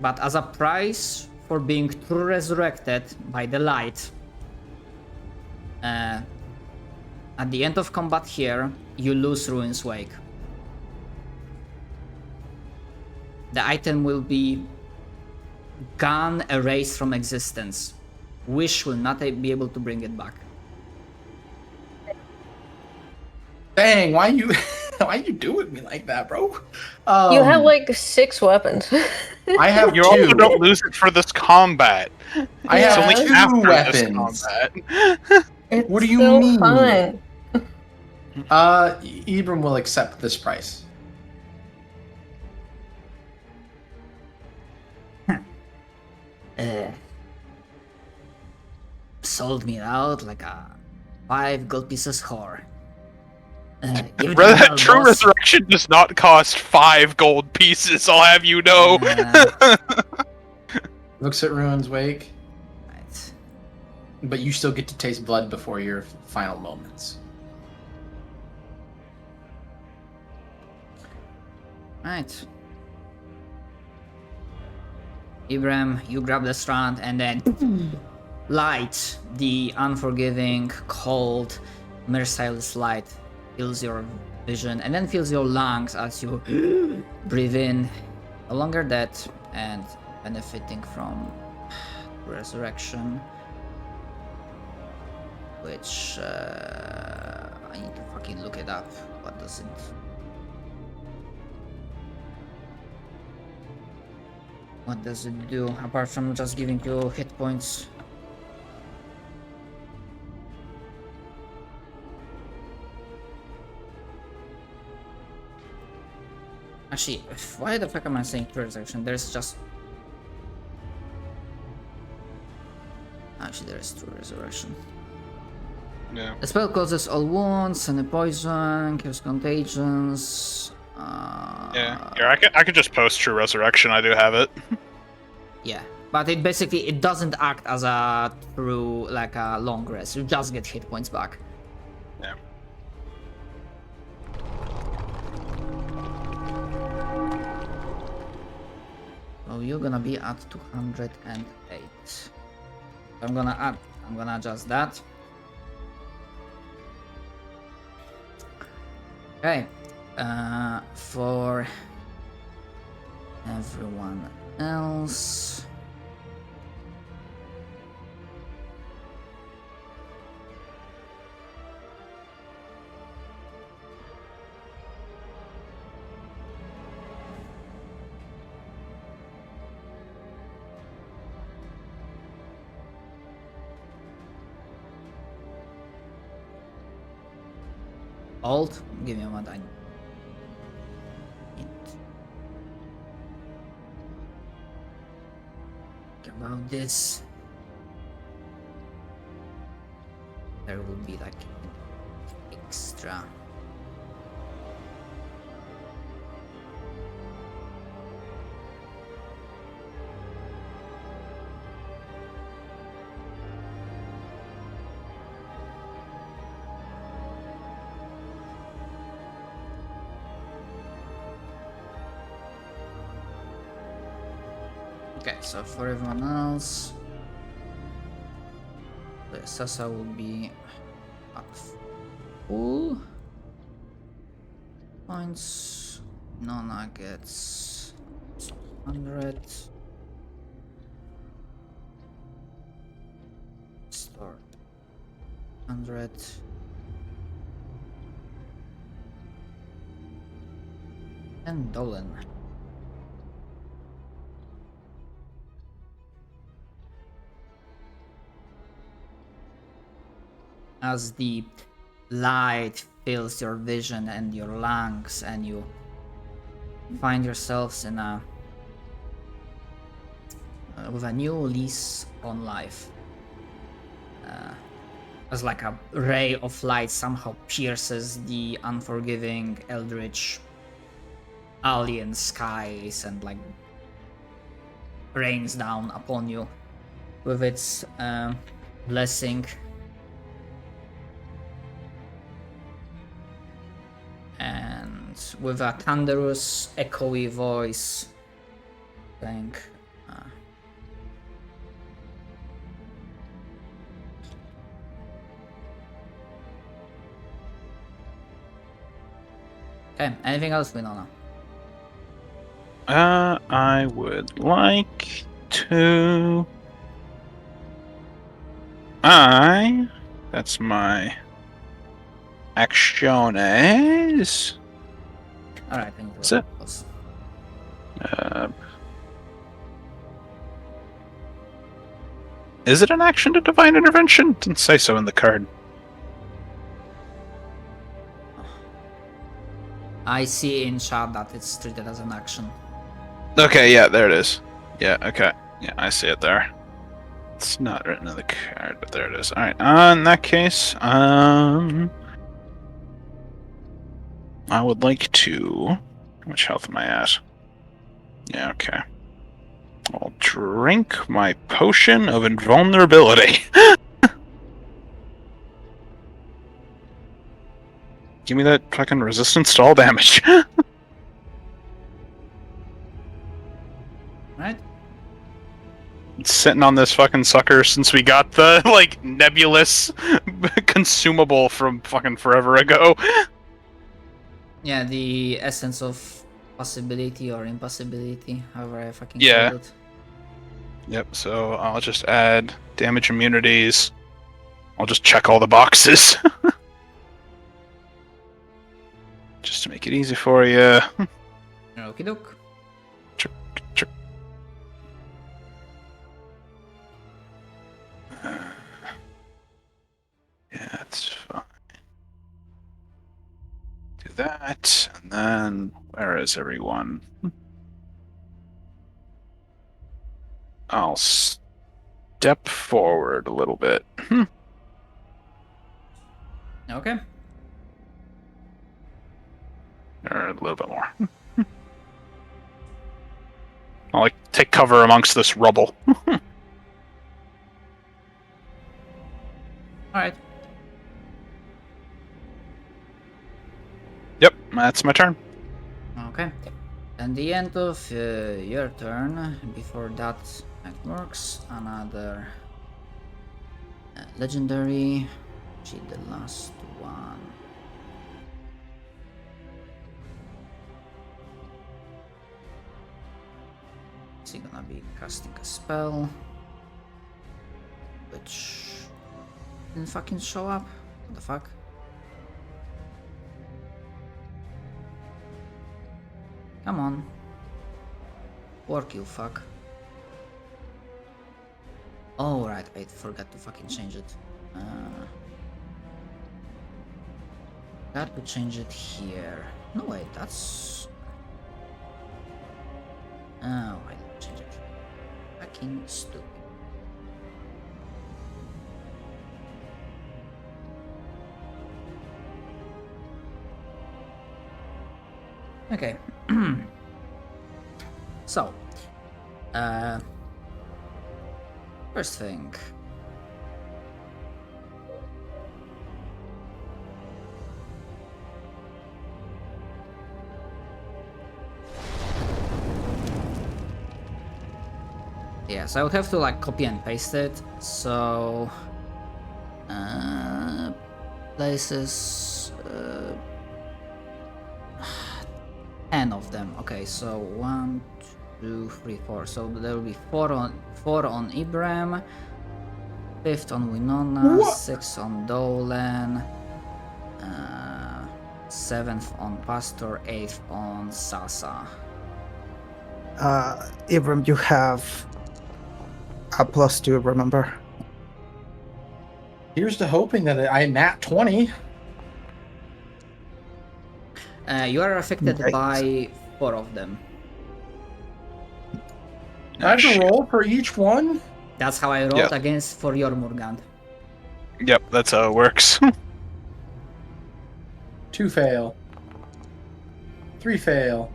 but as a price for being true resurrected by the light, at the end of combat here, you lose Ruin's Wake. The item will be gone, erased from existence. Wish will not be able to bring it back. Dang, why you doing me like that, bro? You have like 6 weapons. I have You two. also don't lose it for this combat. I It's have only Yeah. two after weapons. this combat. It's What do you still mean? fine. Ibram will accept this price. Sold me out like a 5 gold pieces whore. Give it Brother, a whirl, True boss. Resurrection does not cost 5 gold pieces, I'll have you know. Looks at Ruin's Wake, Right. but you still get to taste blood before your final moments. Right. Ibram, you grab the strand and then light, the unforgiving, cold, merciless light fills your vision and then fills your lungs as you breathe in, no longer dead and benefiting from resurrection, which I need to fucking look it up. What does it? What does it do apart from just giving you hit points? Actually, why the fuck am I saying true resurrection? There's just... Actually, there is true resurrection. Yeah. The spell causes all wounds and poison, cures contagions. Yeah. Here, I could just post True Resurrection, I do have it. Yeah, but it basically it doesn't act as a true like a long rest. You just get hit points back. Yeah. So you're gonna be at 208. I'm gonna adjust that. Okay. For everyone else. Alt, give me a moment. I need think about this. There will be like extra. Okay, so for everyone else, the Sasa will be at full points, no nuggets, 100, store 100, and Dolan. As the light fills your vision and your lungs, and you find yourselves in a with a new lease on life, as like a ray of light somehow pierces the unforgiving, eldritch, alien skies and like rains down upon you with its blessing. And and with a thunderous, echoey voice saying, okay, anything else, Winona? I would like to. That's my acciones. Alright, I need That's to it. pause. Is it an action to divine intervention? Didn't say so in the card. I see in chat that it's treated as an action. Okay, yeah, there it is. Yeah, okay. Yeah, I see it there. It's not written in the card, but there it is. Alright, in that case, I would like to... How much health am I at? Yeah, okay. I'll drink my potion of invulnerability. Give me that fucking resistance to all damage. Right? Sitting on this fucking sucker since we got the, like, nebulous consumable from fucking forever ago. Yeah, the essence of possibility or impossibility, however I fucking Yeah. called it. Yep, so I'll just add damage immunities. I'll just check all the boxes. Just to make it easy for you. Okie doke. Yeah, that's fine. Do that, and then where is everyone? I'll step forward a little bit. Okay. Or a little bit more. I'll like take cover amongst this rubble. Alright. Yep, that's my turn. Okay. And the end of your turn, before that it works, another legendary, which is the last one. Is he gonna be casting a spell? Which didn't fucking show up? What the fuck? Come on. Work, you fuck. Oh, right, I forgot to fucking change it. Got to change it here. No, wait, that's... Oh, I didn't change it. Fucking stupid. Okay. So, first thing. Yes, I would have to like copy and paste it. So, places. 10 of them. Okay, so 1, 2, 3, 4. So there will be 4 on Ibrahim, 5th on Winona, 6th on Dolan, 7th on Pastor, 8th on Sasa. Ibram, you have a +2, remember? Here's to hoping that I nat 20. You are affected Right. by 4 of them. I have to roll for each one? That's how I rolled Yeah. against for your Murgand. Yep, that's how it works. 2 fail. 3 fail.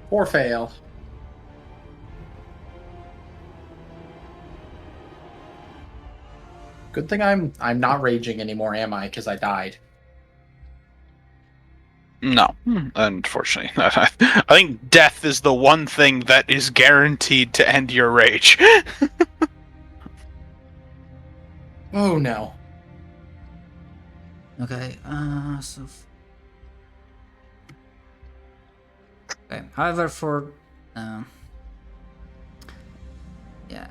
4 fail. Good thing I'm not raging anymore, am I? Because I died. No, unfortunately. I think death is the one thing that is guaranteed to end your rage. Oh no. Okay, okay, however, for yeah,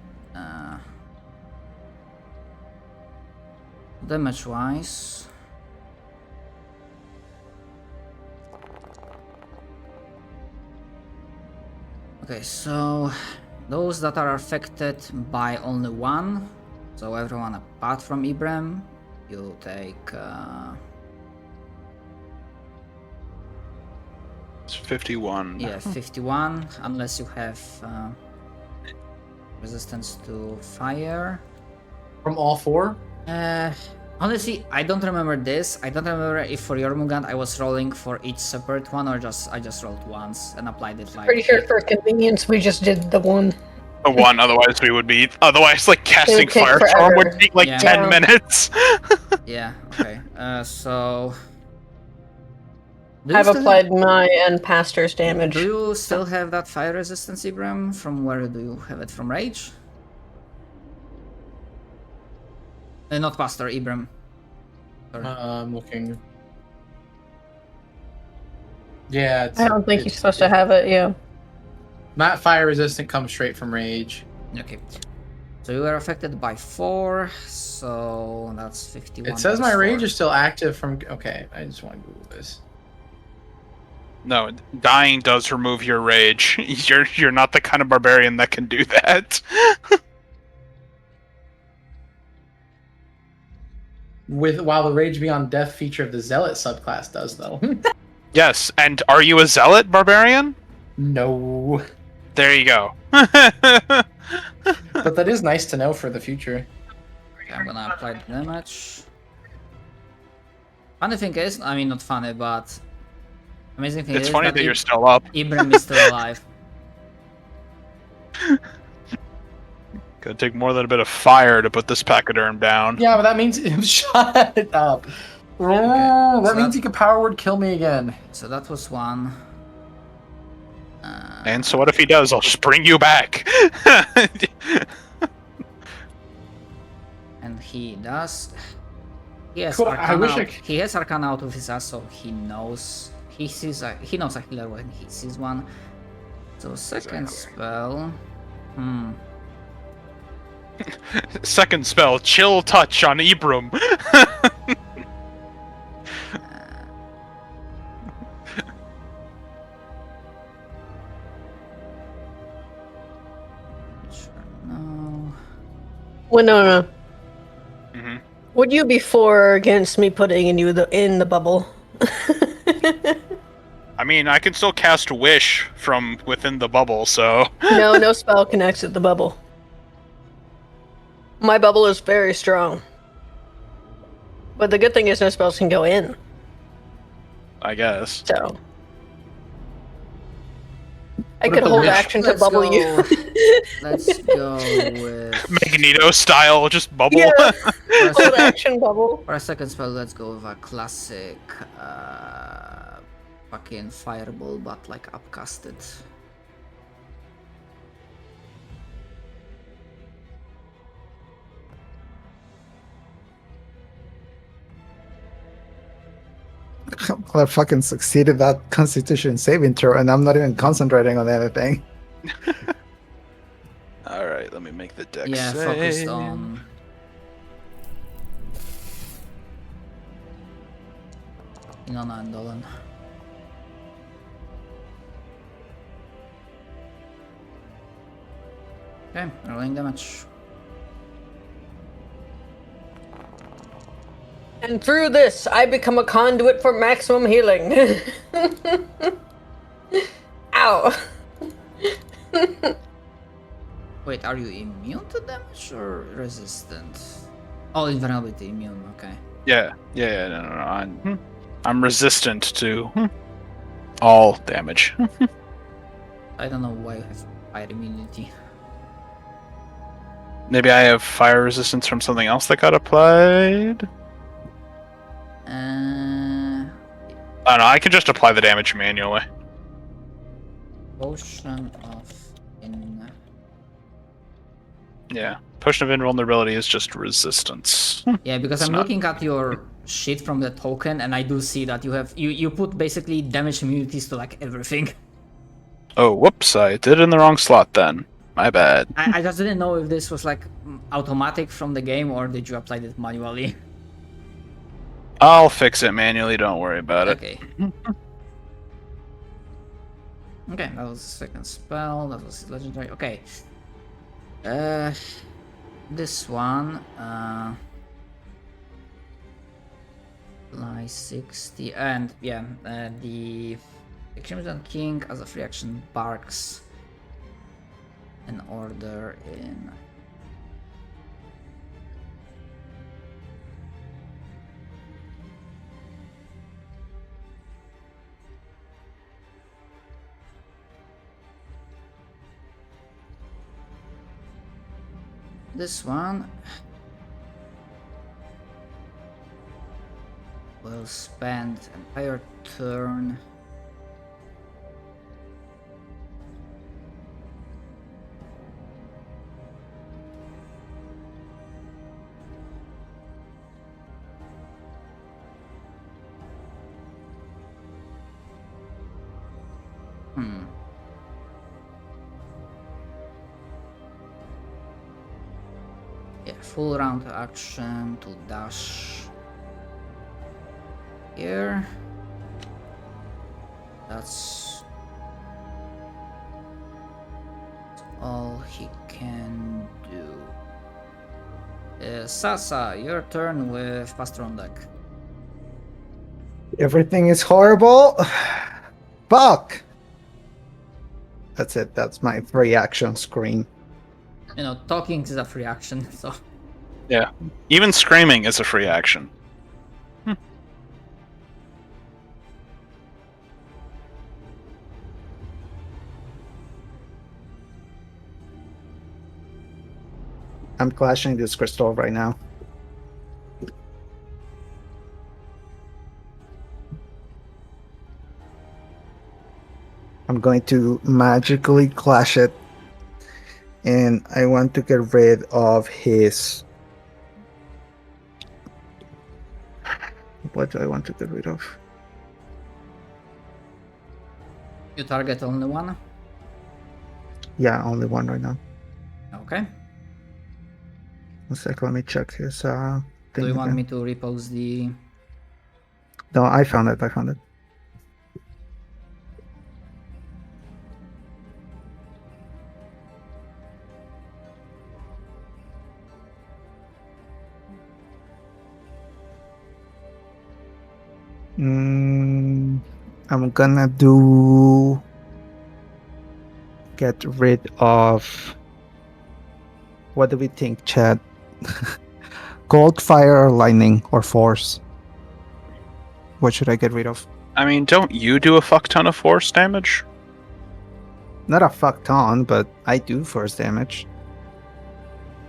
damage wise, okay, so those that are affected by only one, so everyone apart from Ibrahim, you take It's 51. yeah, 51, unless you have resistance to fire. From all four? Honestly, I don't remember this. I don't remember if for Jormungand I was rolling for each separate one, or I just rolled once and applied it like. Pretty sure for convenience we just did the one. A one, otherwise we would be. Otherwise, like casting take Firestorm forever. would take like Yeah. 10 Yeah. minutes. Yeah. Okay. So. Do you I've still applied my and Pastor's damage. Do you still have that fire resistance, Ibrahim? From where do you have it? From Rage? Not Pastor, Ibrahim. Sorry. I'm looking. Yeah, I don't think you're supposed to have it, yeah. Not fire resistant comes straight from rage. Okay. So you were affected by 4, so that's 51. It says my plus rage 4. is still active from. Okay, I just want to Google this. No, dying does remove your rage. You're not the kind of barbarian that can do that. While the rage beyond death feature of the zealot subclass does though. Yes, and are you a zealot barbarian? No, There you go. but that is nice to know for the future. Okay, I'm gonna apply the damage. Funny thing is, I mean, not funny, but amazing thing It's is funny that you're Ib- still up. Ibrahim is still alive. Gonna take more than a bit of fire to put this pachyderm down. Yeah, but that means shut it up. That so means he can power word kill me again. So that was 1. And so what if he does? I'll just bring you back. And he does. He has Cool, I Arcana. wish Out, I c- he has Arcana out of his ass, so he knows. He knows a healer when he sees one. So second spell. Second spell, chill touch on Ibram. Sure, no. Well, no. Mhm. Would you be for or against me putting in the bubble? I mean, I can still cast Wish from within the bubble, so... No spell can exit the bubble. My bubble is very strong. But the good thing is no spells can go in, I guess. so... I What could if the hold wish- action to Let's bubble go. you. Let's go with. Magneto style, just bubble. Yeah, For a, hold sec- action bubble. for a second spell, let's go with a classic. Fucking fireball, but like upcasted. Well, I fucking succeeded that Constitution saving throw, and I'm not even concentrating on anything. Alright, let me make the deck Yeah, save. focused on. Inanna and Dolan. Okay, rolling damage. And through this, I become a conduit for maximum healing. Ow. Wait, are you immune to damage or resistant? Oh, invulnerability, immune, okay. Yeah, no. I'm resistant to all damage. I don't know why you have fire immunity. Maybe I have fire resistance from something else that got applied? Uh, I don't know, I can just apply the damage manually. Potion of in. Yeah. Potion of invulnerability is just resistance. Yeah, because It's I'm not- looking at your sheet from the token, and I do see that you put basically damage immunities to like everything. Oh, whoops, I did it in the wrong slot then. My bad. I just didn't know if this was like automatic from the game or did you apply it manually. I'll fix it manually, don't worry about it. Okay. Okay, that was the second spell. That was legendary. Okay. This one. Apply 60, and yeah, the Crimson King as a free action barks an order in. This one will spend an entire turn yeah, full round action to dash here. That's all he can do. Sasa, your turn with Pastor on deck. Everything is horrible. Fuck. That's it. That's my free action scream. You know, talking is a free action, so Yeah. Even screaming is a free action. I'm clashing this crystal right now. I'm going to magically clash it. And I want to get rid of his... What do I want to get rid of? you target only one. Yeah, only one right now. Okay. One sec, let me check his Do thing you want again. me to repose the? No, I found it. I found it. I'm gonna do get rid of what do we think, Chad? Cold, fire, or lightning, or force? What should I get rid of? I mean, don't you do a fuck ton of force damage? Not a fuck ton, but I do force damage.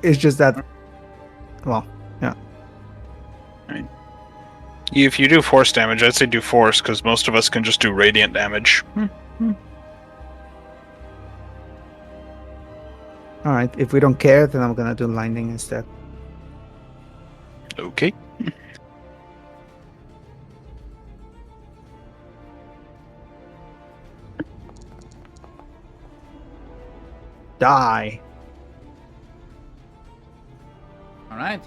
It's just that, well, yeah. If you do force damage, I'd say do force, because most of us can just do radiant damage. Alright, if we don't care, then I'm gonna do lightning instead. Okay. Die! Alright.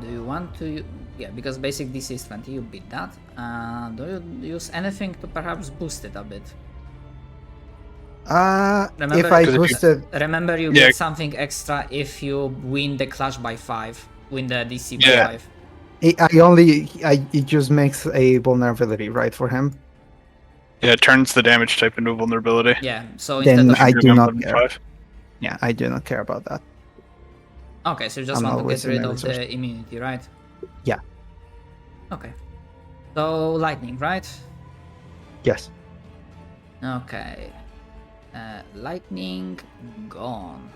Do you want to... Yeah, because basic DC is 20, you beat that. Do you use anything to perhaps boost it a bit? Remember- If I Because if you- boosted... Remember, you Yeah. get something extra if you win the clash by 5. Win the DC by Yeah. 5. It just makes a vulnerability, right, for him? Yeah, it turns the damage type into a vulnerability. Yeah, so Then instead of... I do You're not down care. 5. Yeah, I do not care about that. Okay, so you just I'm want not to get wasting rid my of resource. the immunity, right? Yeah. Okay. So, lightning, right? Yes. Okay. Lightning gone.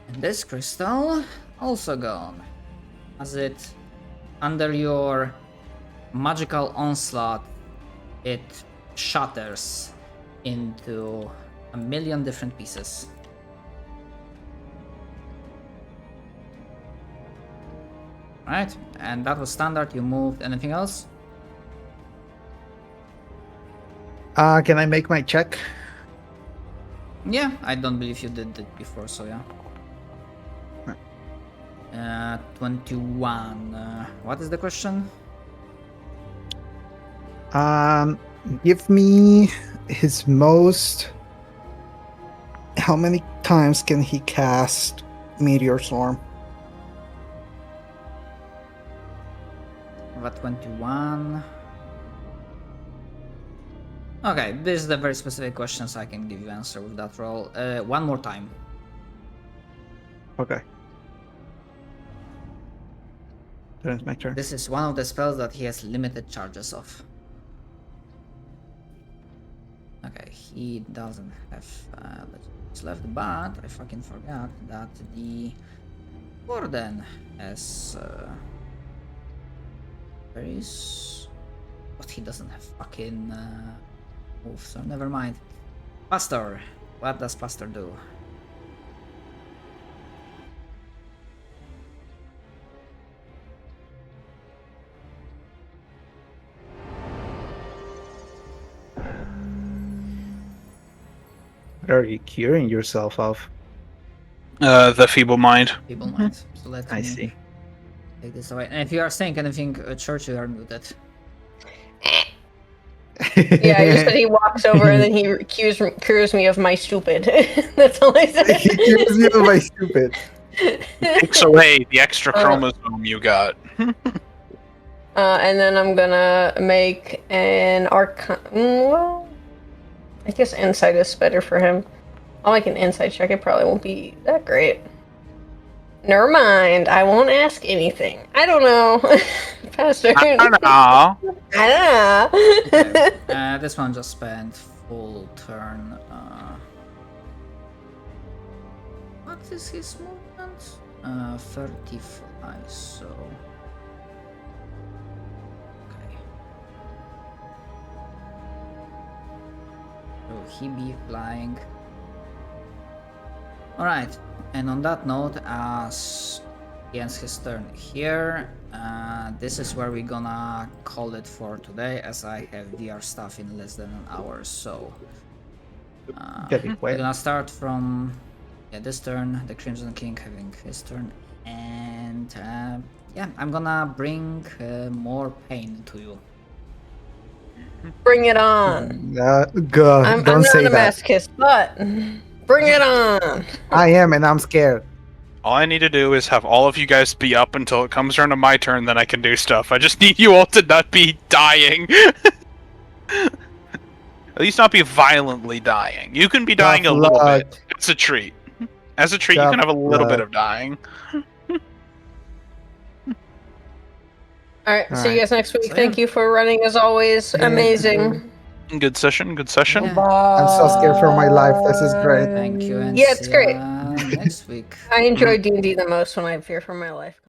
And this crystal also gone. As it, under your magical onslaught, it shatters into a million different pieces. Right, and that was standard. You moved. Anything else? Can I make my check? Yeah, I don't believe you did it before, so yeah. 21. What is the question? Give me his most. How many times can he cast Meteor Swarm? What 21? Okay, this is a very specific question, so I can give you answer with that roll. One more time. Okay. That's my turn. This is one of the spells that he has limited charges of. Okay, he doesn't have legends left, but I fucking forgot that the warden has berries, but he doesn't have fucking moves, so never mind. Pastor, what does Pastor do? What are you curing yourself of? The feeble mind. Feeble mind. So let I me see. take this away. And if you are saying anything, Church, you are muted. Yeah, I just said he walks over and then he cures me of my stupid. That's all I said. He cures you of my stupid. Takes away the extra chromosome you got. And then I'm gonna make an well, I guess insight is better for him. I'll make an insight check. It probably won't be that great. Never mind. I won't ask anything. I don't know. Pastor. I don't know. I don't know. Okay. This one just spent full turn. What is his movement? 35, so... Okay. Will he be flying? Alright, and on that note, as he ends his turn here, this is where we're gonna call it for today, as I have VR stuff in less than an hour, so... we're gonna start from this turn, the Crimson King having his turn, and yeah, I'm gonna bring more pain to you. Bring it on. God, I'm don't not say a that. masochist, but bring it on. I am, and I'm scared. All I need to do is have all of you guys be up until it comes around to my turn, then I can do stuff. I just need you all to not be dying. At least not be violently dying. You can be dying a little bit. It's a treat. As a treat, you can have a little bit of dying. Alright, see you guys next week. Thank you for running as always. Amazing. Good session, good session. Yeah. I'm so scared for my life. This is great. Thank you, and Yeah, it's see great. ya next week. I enjoy D&D the most when I fear for my life.